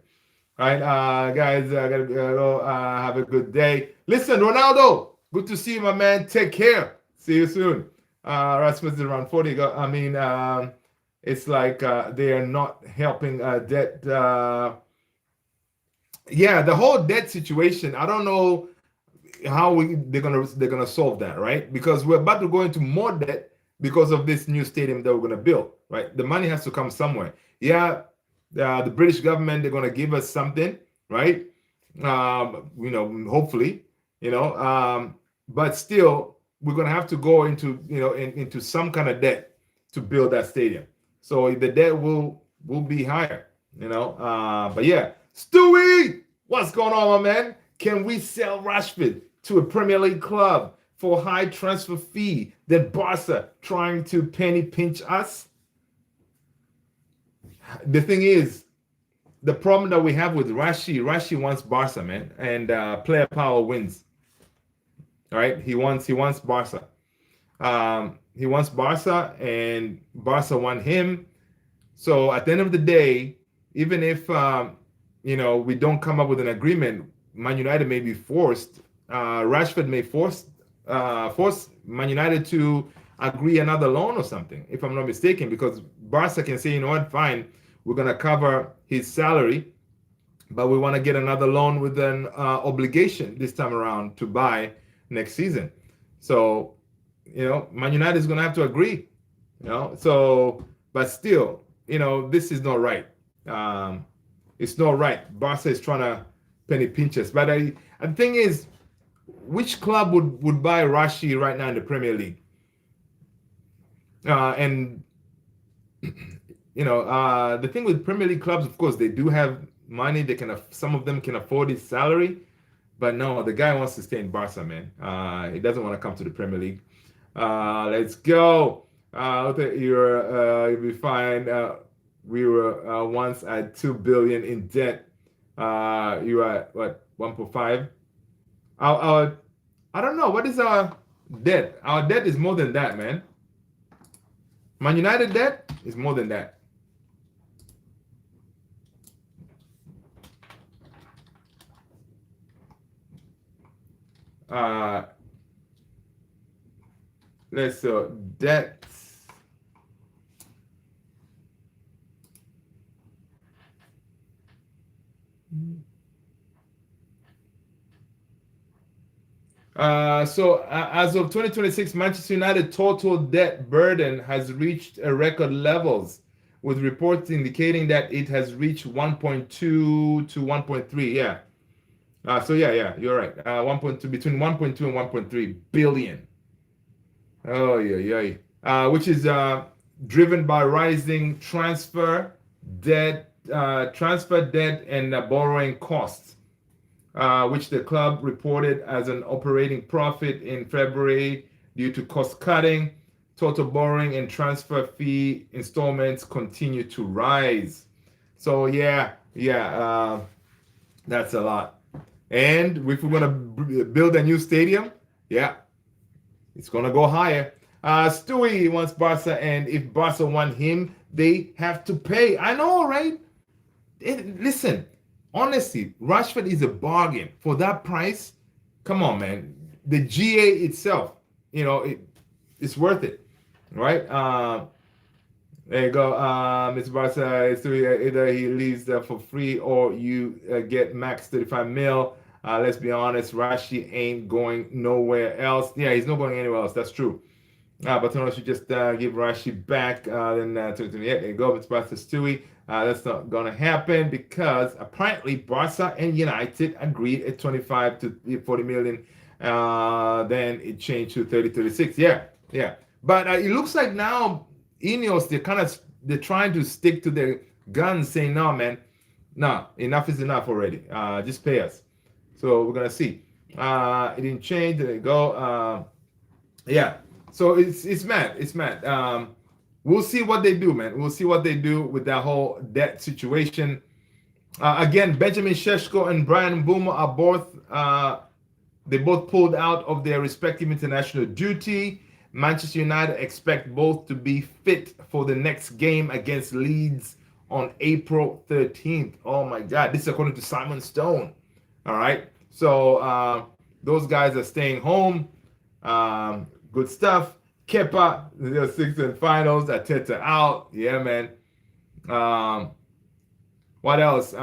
All right, guys, I gotta go. Have a good day. Listen, Ronaldo, good to see you, my man. Take care. See you soon. Rasmus is around 40. It's like they are not helping debt. Yeah, the whole debt situation. I don't know how they're gonna solve that, right? Because we're about to go into more debt because of this new stadium that we're going to build, right? The money has to come somewhere. Yeah, the British government, they're going to give us something, right? Hopefully, but still, we're going to have to go into, into some kind of debt to build that stadium. So the debt will be higher, But yeah, Stewie, what's going on, my man? Can we sell Rashford to a Premier League club for a high transfer fee that Barca trying to penny pinch us? The thing is, the problem that we have with Rashi wants Barca, man, and player power wins. All right, he wants Barca. He wants Barca, and Barca want him. So at the end of the day, even if we don't come up with an agreement, Man United may be forced. Rashford may force Man United to agree another loan or something, if I'm not mistaken, because Barca can say, you know what, fine, we're gonna cover his salary, but we want to get another loan with an obligation this time around to buy next season. So, Man United is going to have to agree. So, but still, this is not right. It's not right. Barca is trying to penny pinch us. But the thing is, which club would buy Rashi right now in the Premier League? And the thing with Premier League clubs, of course, they do have money. Some of them can afford his salary, but no, the guy wants to stay in Barca, man. He doesn't want to come to the Premier League. Let's go. You'll be fine. We were once at 2 billion in debt. You are at what, 1.5? I don't know. What is our debt? Our debt is more than that, man. Man United debt is more than that. Let's debt. As of 2026, Manchester United total debt burden has reached a record levels, with reports indicating that it has reached 1.2 to 1.3. Yeah. You're right. 1.2, between 1.2 and 1.3 billion. Oh yeah, yeah. Which is driven by rising transfer debt, and borrowing costs, which the club reported as an operating profit in February due to cost cutting. Total borrowing and transfer fee installments continue to rise. So that's a lot. And if we're gonna build a new stadium, yeah, it's gonna go higher. Stewie wants Barca, and if Barca want him, they have to pay. I know, right? Listen, honestly, Rashford is a bargain for that price. Come on, man. The GA itself, it's worth it, right? There you go. Mr. Barca, either he leaves for free or you get max 35 mil. Let's be honest, Rashi ain't going nowhere else. Yeah, he's not going anywhere else. That's true. But Tono should just give Rashi back. Then there you go, Mr. Barca, Stewie. That's not going to happen because apparently Barca and United agreed at 25 to 40 million. Then it changed to 30, 36. Yeah. But it looks like now Ineos, they're trying to stick to their guns, saying, no, man, no, enough is enough already. Just pay us. So we're gonna see. It didn't change. There you go. Yeah. So it's mad. It's mad. We'll see what they do, man. We'll see what they do with that whole debt situation. Again, Benjamin Šeško and Brian Mbeumo are they both pulled out of their respective international duty. Manchester United expect both to be fit for the next game against Leeds on April 13th. Oh my God, this is according to Simon Stone. All right, so those guys are staying home. Good stuff. Kepa, the sixth and finals. Ateta out. Yeah, man. What else?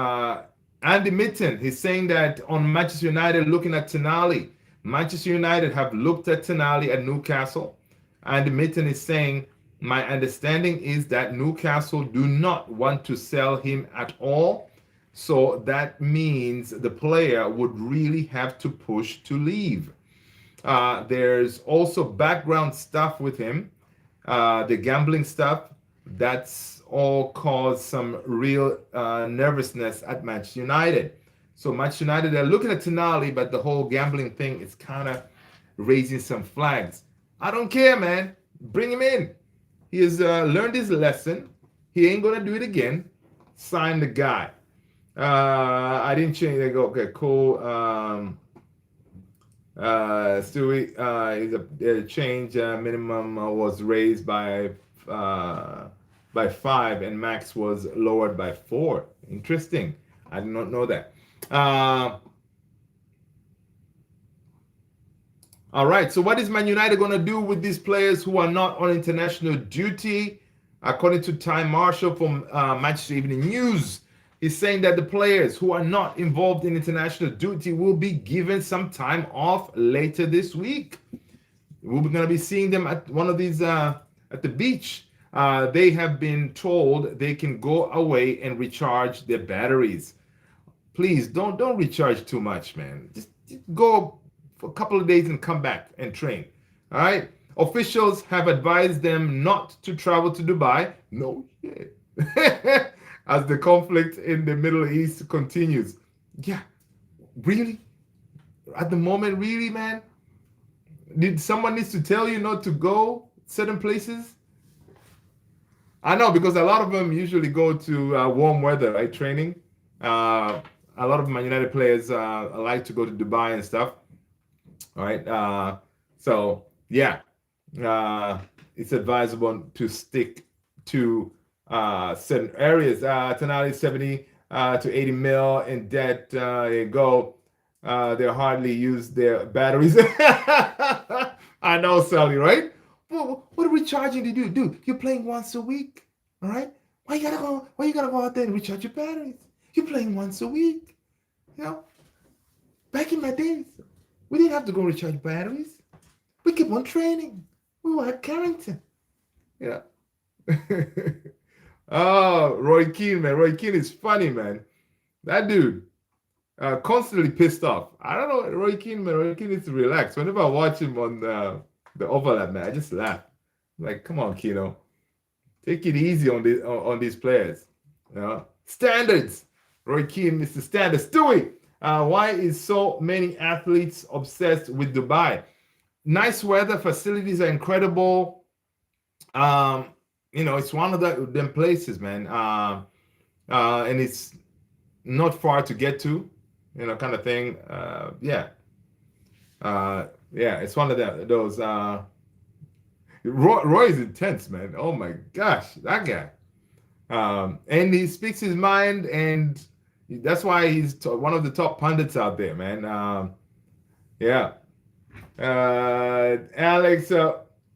Andy Mitten, he's saying that on Manchester United looking at Tonali. Manchester United have looked at Tonali at Newcastle. Andy Mitten is saying, my understanding is that Newcastle do not want to sell him at all. So that means the player would really have to push to leave. There's also background stuff with him, the gambling stuff. That's all caused some real nervousness at Manchester United. So Manchester United, they're looking at Tonali, but the whole gambling thing is kind of raising some flags. I don't care, man. Bring him in. He has learned his lesson. He ain't gonna do it again. Sign the guy. I didn't change. They go, okay, cool. Stewie, the change minimum was raised by 5, and max was lowered by 4. Interesting. I did not know that. All right. So, what is Man United going to do with these players who are not on international duty? According to Ty Marshall from Manchester Evening News, he's saying that the players who are not involved in international duty will be given some time off later this week. We're going to be seeing them at one of these at the beach. They have been told they can go away and recharge their batteries. Please don't recharge too much, man. Just go for a couple of days and come back and train. All right. Officials have advised them not to travel to Dubai. No shit. As the conflict in the Middle East continues. Yeah, really? At the moment, really, man? Did someone needs to tell you not to go certain places? I know, because a lot of them usually go to warm weather, right? Training. A lot of Man United players like to go to Dubai and stuff. All right. So yeah, it's advisable to stick to certain areas. Tonali 70 to 80 mil in debt. There you go. They hardly use their batteries. I know, Sally, right? What are we charging to do? Dude, you're playing once a week. All right? Why you gotta go out there and recharge your batteries? You're playing once a week. You know? Back in my days, we didn't have to go recharge batteries. We kept on training. We were at Carrington. Yeah. Oh, Roy Keane, man. Roy Keane is funny, man. That dude, constantly pissed off. I don't know, Roy Keane, man. Roy Keane needs to relax. Whenever I watch him on the overlap, man, I just laugh. Like, come on, Kino. Take it easy on these players. You know? Standards. Roy Keane, Mr. Standards. Stewie, why is so many athletes obsessed with Dubai? Nice weather, facilities are incredible. It's one of them places, man. And it's not far to get to, kind of thing. Yeah, it's one of those. Roy is intense, man. Oh my gosh, that guy. And he speaks his mind, and that's why he's one of the top pundits out there, man. Yeah. Alex,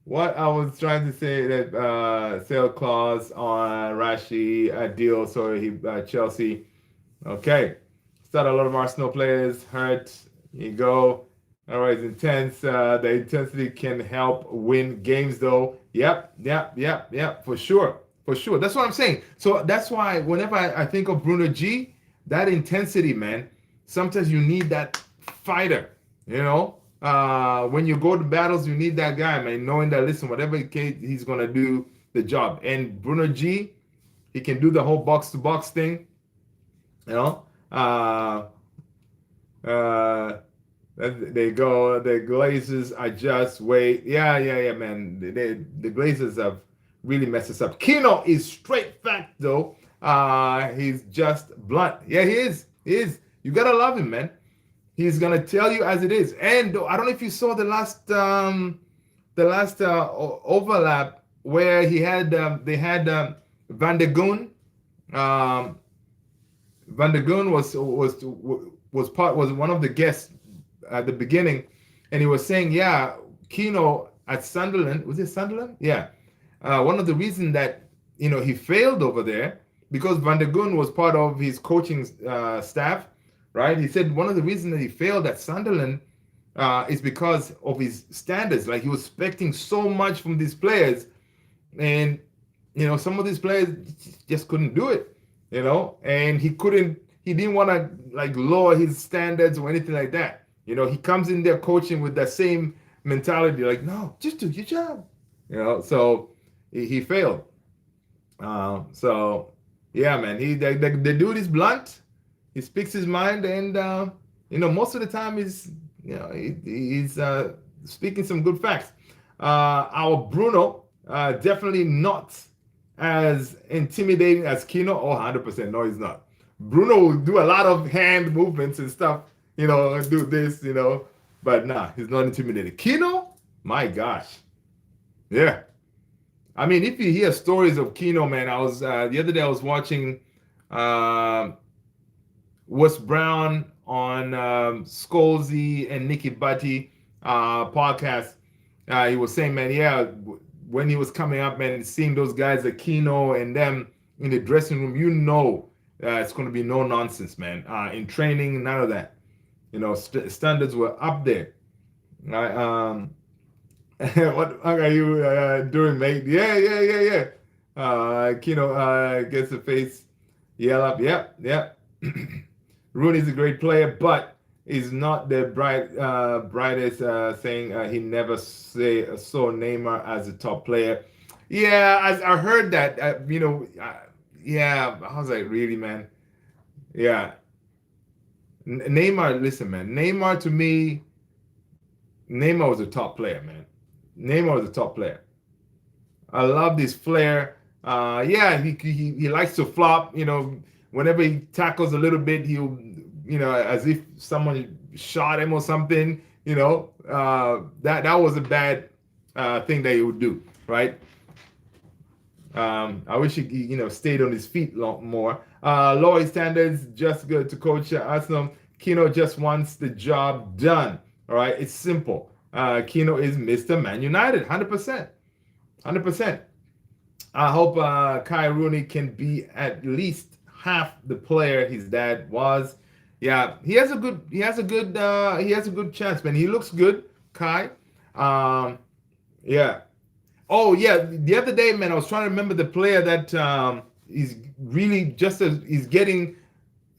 what I was trying to say that sale clause on Rashi deal, so Chelsea. Okay, start a lot of Arsenal players hurt. Here you go. All right, it's intense. The intensity can help win games, though. Yep. For sure. That's what I'm saying. So that's why whenever I think of Bruno G, that intensity, man. Sometimes you need that fighter. When you go to battles, you need that guy, man. Knowing that, listen, whatever he's gonna do the job. And Bruno G, he can do the whole box to box thing. They go. The Glazers are just way. Yeah, man. The Glazers have really messed us up. Kino is straight fact, though. He's just blunt. Yeah, he is. You gotta love him, man. He's gonna tell you as it is. And I don't know if you saw the last overlap where they had Van der Goon. Van der Goon was one of the guests at the beginning, and he was saying, yeah, Kino at Sunderland, was it Sunderland? Yeah. One of the reasons that he failed over there, because Van der Goon was part of his coaching staff, right? He said one of the reasons that he failed at Sunderland is because of his standards. Like, he was expecting so much from these players, and some of these players just couldn't do it. And he didn't want to like lower his standards or anything like that. He comes in there coaching with that same mentality, like, no, just do your job. So he failed. So yeah, man, the dude is blunt. He speaks his mind, and most of the time he's speaking some good facts. Our Bruno, definitely not as intimidating as Kino. Oh, 100%. No, he's not. Bruno will do a lot of hand movements and stuff, do this, but nah, he's not intimidating. Kino, my gosh. Yeah. I mean, if you hear stories of Kino, man, I was the other day I was watching uh, Wes Brown on Scholesy and Nikki Butty podcast. He was saying, man, yeah, when he was coming up, man, and seeing those guys, Aquino and them in the dressing room, it's going to be no nonsense, man. In training, none of that. Standards were up there. Right? What are you doing, mate? Yeah, yeah, yeah, yeah. Kino gets the face yell up. Yep, yep. Rooney's a great player, but he's not the brightest. Saying he never saw Neymar as a top player. Yeah, I heard that. Yeah, I was like, really, man? Yeah, Neymar. Listen, man. Neymar to me, Neymar was a top player, man. Neymar was a top player. I love this flair. Yeah, he likes to flop. Whenever he tackles a little bit, he'll, as if someone shot him or something. That was a bad thing that he would do, right? I wish he, stayed on his feet a lot more. Lower standards, just good to coach Arsenal. Kino just wants the job done. All right, it's simple. Kino is Mr. Man United, 100%. 100%. I hope Kai Rooney can be at least half the player his dad was. Yeah, he has a good chance, man. He looks good, Kai. Yeah. Oh yeah, the other day, man, I was trying to remember the player that is really just as is getting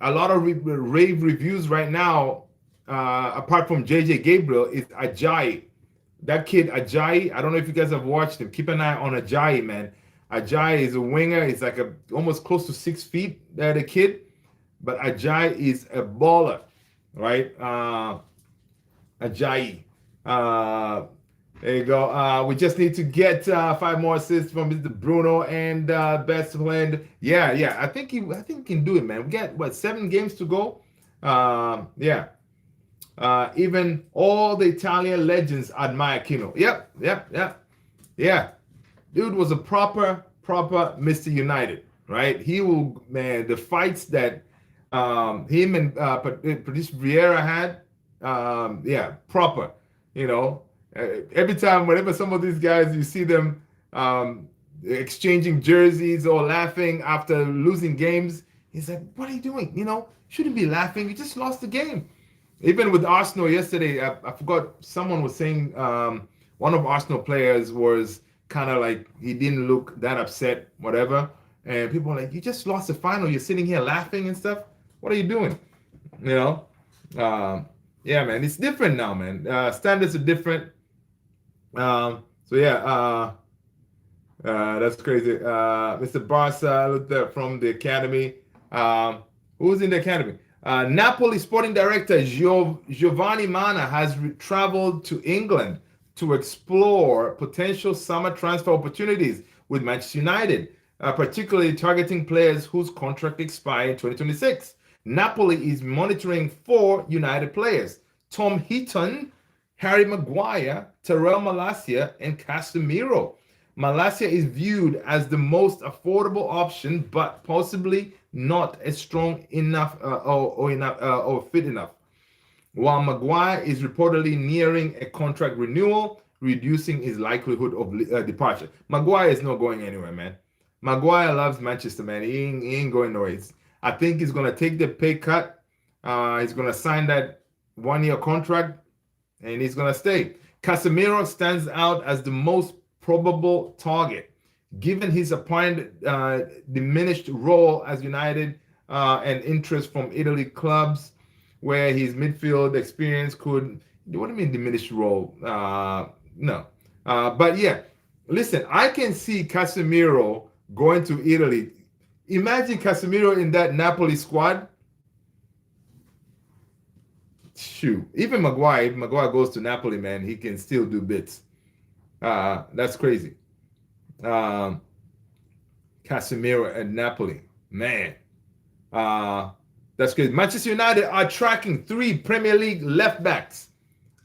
a lot of rave reviews right now. Apart from JJ Gabriel, is Ajayi. That kid Ajayi. I don't know if you guys have watched him. Keep an eye on Ajayi, man. Ajayi is a winger. He's like almost close to 6 feet. The kid, but Ajayi is a baller, right? Ajayi. There you go. We just need to get 5 more assists from Mr. Bruno and best friend. Yeah, yeah. I think he can do it, man. We got what 7 games to go. Yeah. Even all the Italian legends admire Kino. Yep, yep, yep. Yeah. Dude was a proper Mr. United, right? He will, man, the fights that him and Patrice Vieira had, yeah, proper, every time, whenever some of these guys, you see them exchanging jerseys or laughing after losing games, he's like, what are you doing? Shouldn't be laughing. You just lost the game. Even with Arsenal yesterday, I forgot, someone was saying one of Arsenal players was kind of like, he didn't look that upset, whatever. And people are like, you just lost the final. You're sitting here laughing and stuff. What are you doing? Yeah, man, it's different now, man. Standards are different. So yeah, that's crazy. Mr. Barca looked up from the academy. Who's in the academy? Napoli sporting director Giovanni Mana has traveled to England to explore potential summer transfer opportunities with Manchester United, particularly targeting players whose contract expire in 2026. Napoli is monitoring 4 United players: Tom Heaton, Harry Maguire, Terrell Malacia, and Casemiro. Malacia is viewed as the most affordable option, but possibly not as strong enough or fit enough. While Maguire is reportedly nearing a contract renewal, reducing his likelihood of departure. Maguire is not going anywhere, man. Maguire loves Manchester, man. He ain't going nowhere. I think he's gonna take the pay cut. He's gonna sign that 1-year contract, and he's gonna stay. Casemiro stands out as the most probable target, given his apparent diminished role as United and interest from Italy clubs, where his midfield experience could. What do you mean diminished role? No, but yeah, listen, I can see Casemiro going to Italy. Imagine Casemiro in that Napoli squad. Shoot, even Maguire. If Maguire goes to Napoli, man, he can still do bits. That's crazy. Um, Casemiro at Napoli, man. Uh, that's good. Manchester United are tracking 3 Premier League left backs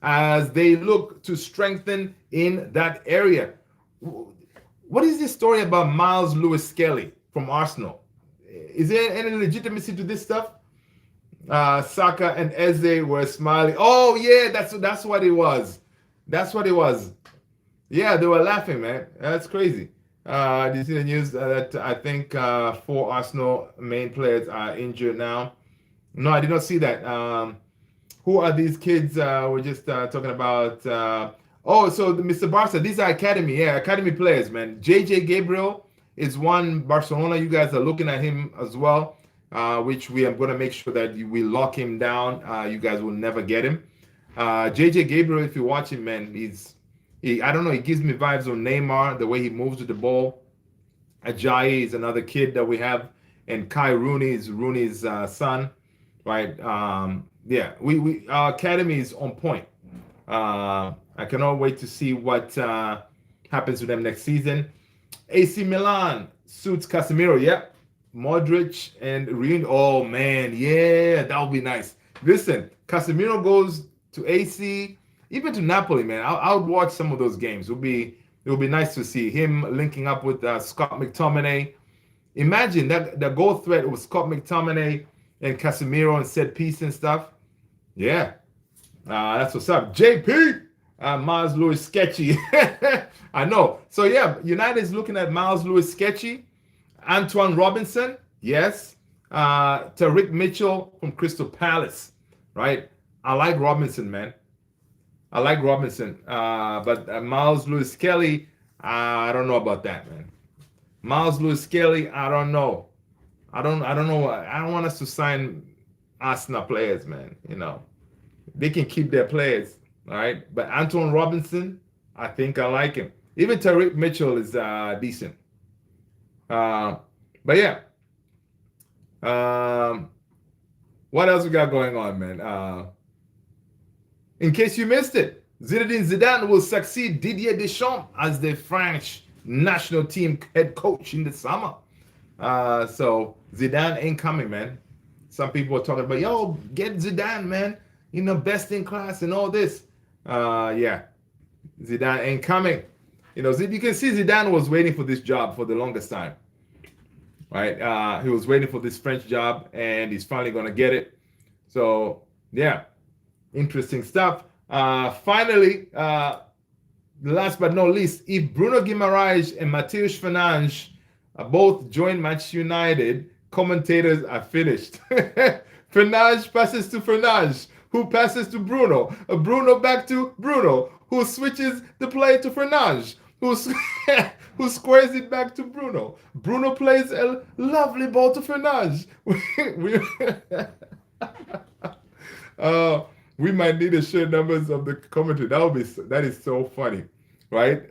as they look to strengthen in that area. What is this story about Miles Lewis Skelly from Arsenal? Is there any legitimacy to this stuff? Saka and Eze were smiling. Oh yeah, that's what it was. That's what it was. Yeah, they were laughing, man. That's crazy. Did you see the news that I think 4 Arsenal main players are injured now? No, I did not see that. Who are these kids? We're just talking about. So Mr. Barca, these are academy players, man. JJ Gabriel is one. Barcelona, you guys are looking at him as well, which we are going to make sure that we lock him down. You guys will never get him. JJ Gabriel, if you watch him, man, I don't know, he gives me vibes on Neymar, the way he moves with the ball. Ajayi is another kid that we have, and Kai Rooney is Rooney's son, right? We our academy is on point. I cannot wait to see what happens to them next season. AC Milan suits Casemiro, yep. Modric and Real. Oh man, yeah, that would be nice. Listen, Casemiro goes to AC, even to Napoli, man. I would watch some of those games. It would be nice to see him linking up with Scott McTominay. Imagine that the goal threat with Scott McTominay and Casemiro and set piece and stuff. Yeah, that's what's up. JP, Miles Lewis sketchy. I know. So yeah, United is looking at Miles Lewis sketchy. Antoine Robinson, yes. Tariq Mitchell from Crystal Palace, right? I like Robinson, man. I like Robinson, but Miles Lewis Skelly, I don't know about that, man. Miles Lewis Skelly, I don't know. I don't know. I don't want us to sign Arsenal players, man. You know, they can keep their players, all right. But Antoine Robinson, I think I like him. Even Tariq Mitchell is decent. But yeah. What else we got going on, man? In case you missed it, Zinedine Zidane will succeed Didier Deschamps as the French national team head coach in the summer. So Zidane ain't coming, man. Some people are talking about, yo, get Zidane, man. You know, best in class and all this. Yeah, Zidane ain't coming. You know, you can see Zidane was waiting for this job for the longest time, right? He was waiting for this French job, and he's finally going to get it. So, yeah, interesting stuff. Finally, last but not least, if Bruno Guimaraes and Matheus Fernandes both join Manchester United, commentators are finished. Fernandes passes to Fernandes, who passes to Bruno. Bruno back to Bruno, who switches the play to Fernandes, who squares it back to Bruno. Bruno plays a lovely ball to Fernandes. We might need to share numbers of the commentary. That is so funny, right?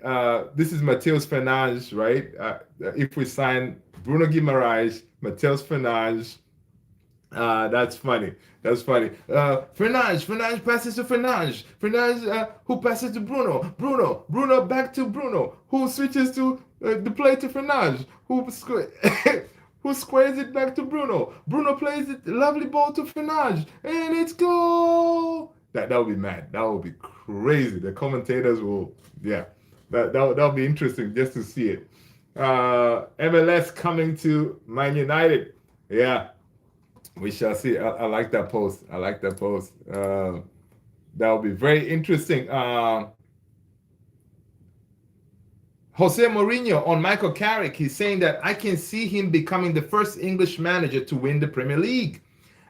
This is Matheus Fernandes, right? If we sign Bruno Guimaraes, Matheus Fernandes, that's funny. That's funny. Fernandes passes to Fernandes. Fernandes, who passes to Bruno. Bruno back to Bruno, who switches to the play to Fernandes, who squares it back to Bruno. Bruno plays it, lovely ball to Fernandes, and it's goal. That would be mad. That would be crazy. The commentators will, yeah, that'll be interesting just to see it. MLS coming to Man United. Yeah, we shall see. I like that post. That will be very interesting. Jose Mourinho on Michael Carrick, he's saying that I can see him becoming the first English manager to win the Premier League.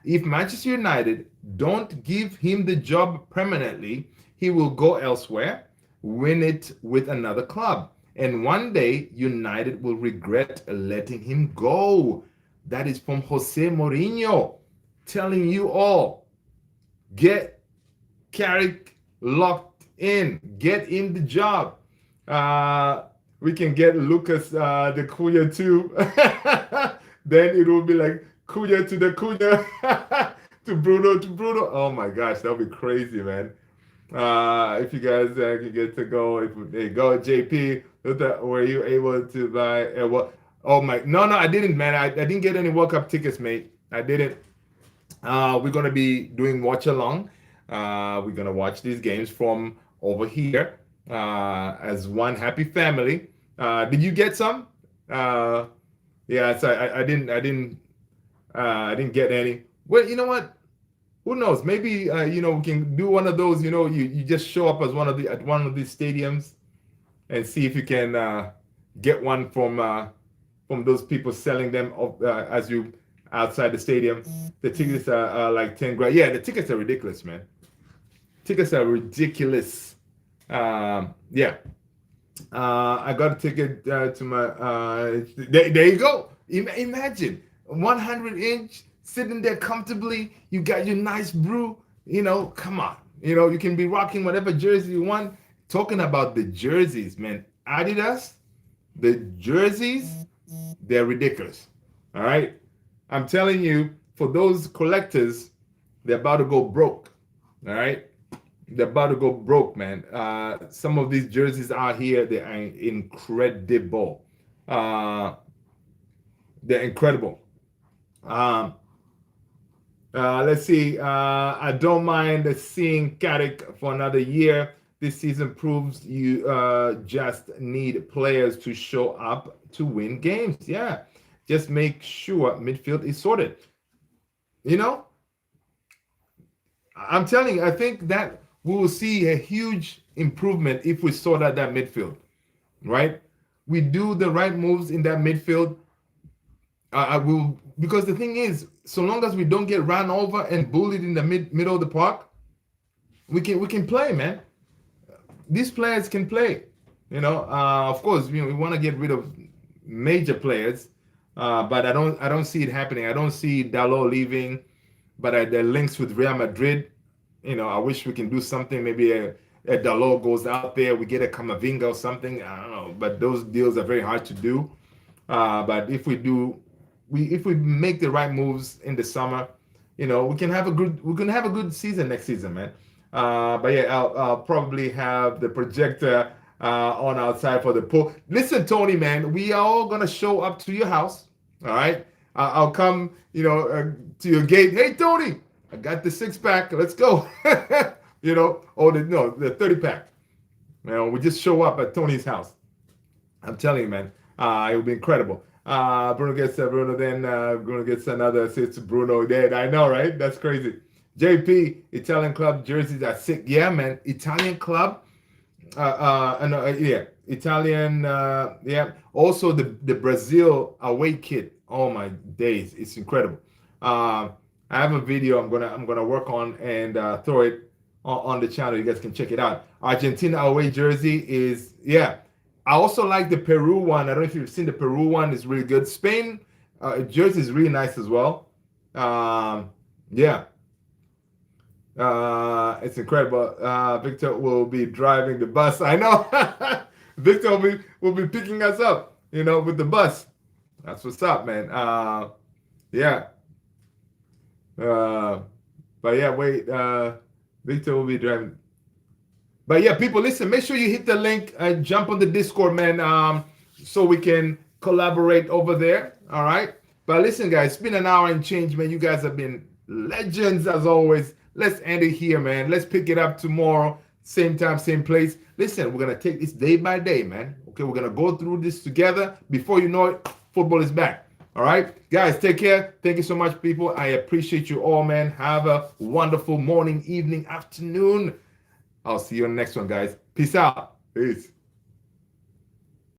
If Manchester United don't give him the job permanently, he will go elsewhere, win it with another club. And one day, United will regret letting him go. That is from Jose Mourinho, telling you all, get Carrick locked in, get in the job. we can get Lucas the Cunha too. Then it will be like Cunha to the Cunha to Bruno. Oh my gosh, that'll be crazy, man. If you guys can get to go, if they go, JP, were you able to buy? Oh my, no, I didn't, man. I didn't get any World Cup tickets, mate. I didn't. We're gonna be doing watch along. We're gonna watch these games from over here as one happy family. Did you get some? Yeah, so I didn't get any. Well, you know what? Who knows? Maybe we can do one of those. You just show up as at one of these stadiums and see if you can get one from those people selling them as you outside the stadium. The tickets are like 10 grand. Yeah, the tickets are ridiculous, man. Tickets are ridiculous. Yeah. I got a ticket to my. There you go. Imagine 100-inch sitting there comfortably. You got your nice brew. Come on. You can be rocking whatever jersey you want. Talking about the jerseys, man. Adidas, the jerseys, they're ridiculous. All right. I'm telling you, for those collectors, they're about to go broke. All right. They're about to go broke, man. Some of these jerseys out here, they are incredible. They're incredible. Let's see. I don't mind seeing Carrick for another year. This season proves you just need players to show up to win games. Yeah. Just make sure midfield is sorted. I'm telling you, I think that we will see a huge improvement if we sort out that midfield, right? We do the right moves in that midfield. I will, because the thing is, so long as we don't get run over and bullied in the middle of the park, we can play, man. These players can play. Of course, we want to get rid of major players, but I don't see it happening. I don't see Dalot leaving, but the links with Real Madrid. I wish we can do something. Maybe a Dalot goes out there, we get a Camavinga or something. I don't know, but those deals are very hard to do. But if we make the right moves in the summer, we can have a good season next season, man. But yeah, I'll probably have the projector on outside for the pool. Listen, Tony, man, we are all gonna show up to your house. All right, I'll come, to your gate. Hey, Tony, I got the 6-pack. Let's go. The 30-pack. We just show up at Tony's house. I'm telling you, man, it will be incredible. Bruno gets Bruno, then Bruno gets another assist to Bruno. Then I know, right? That's crazy. JP, Italian club jerseys are sick. Yeah, man. Italian club. Yeah. Italian. Yeah. Also, the Brazil away kit. Oh my days, it's incredible. I have a video I'm gonna work on and throw it on the channel. You guys can check it out. Argentina away jersey is, yeah. I also like the Peru one. I don't know if you've seen the Peru one. It's really good. Spain jersey is really nice as well. Yeah. It's incredible. Victor will be driving the bus. I know. Victor will be picking us up, with the bus. That's what's up, man. Yeah. But yeah, wait. Victor will be driving. But yeah, people, listen, make sure you hit the link and jump on the Discord, man, so we can collaborate over there. All right. But listen, guys, it's been an hour and change, man. You guys have been legends as always. Let's end it here, man. Let's pick it up tomorrow. Same time, same place. Listen, we're going to take this day by day, man. Okay, we're going to go through this together. Before you know it, football is back. All right, guys, take care. Thank you so much, people. I appreciate you all, man. Have a wonderful morning, evening, afternoon. I'll see you on the next one, guys. Peace out. Peace.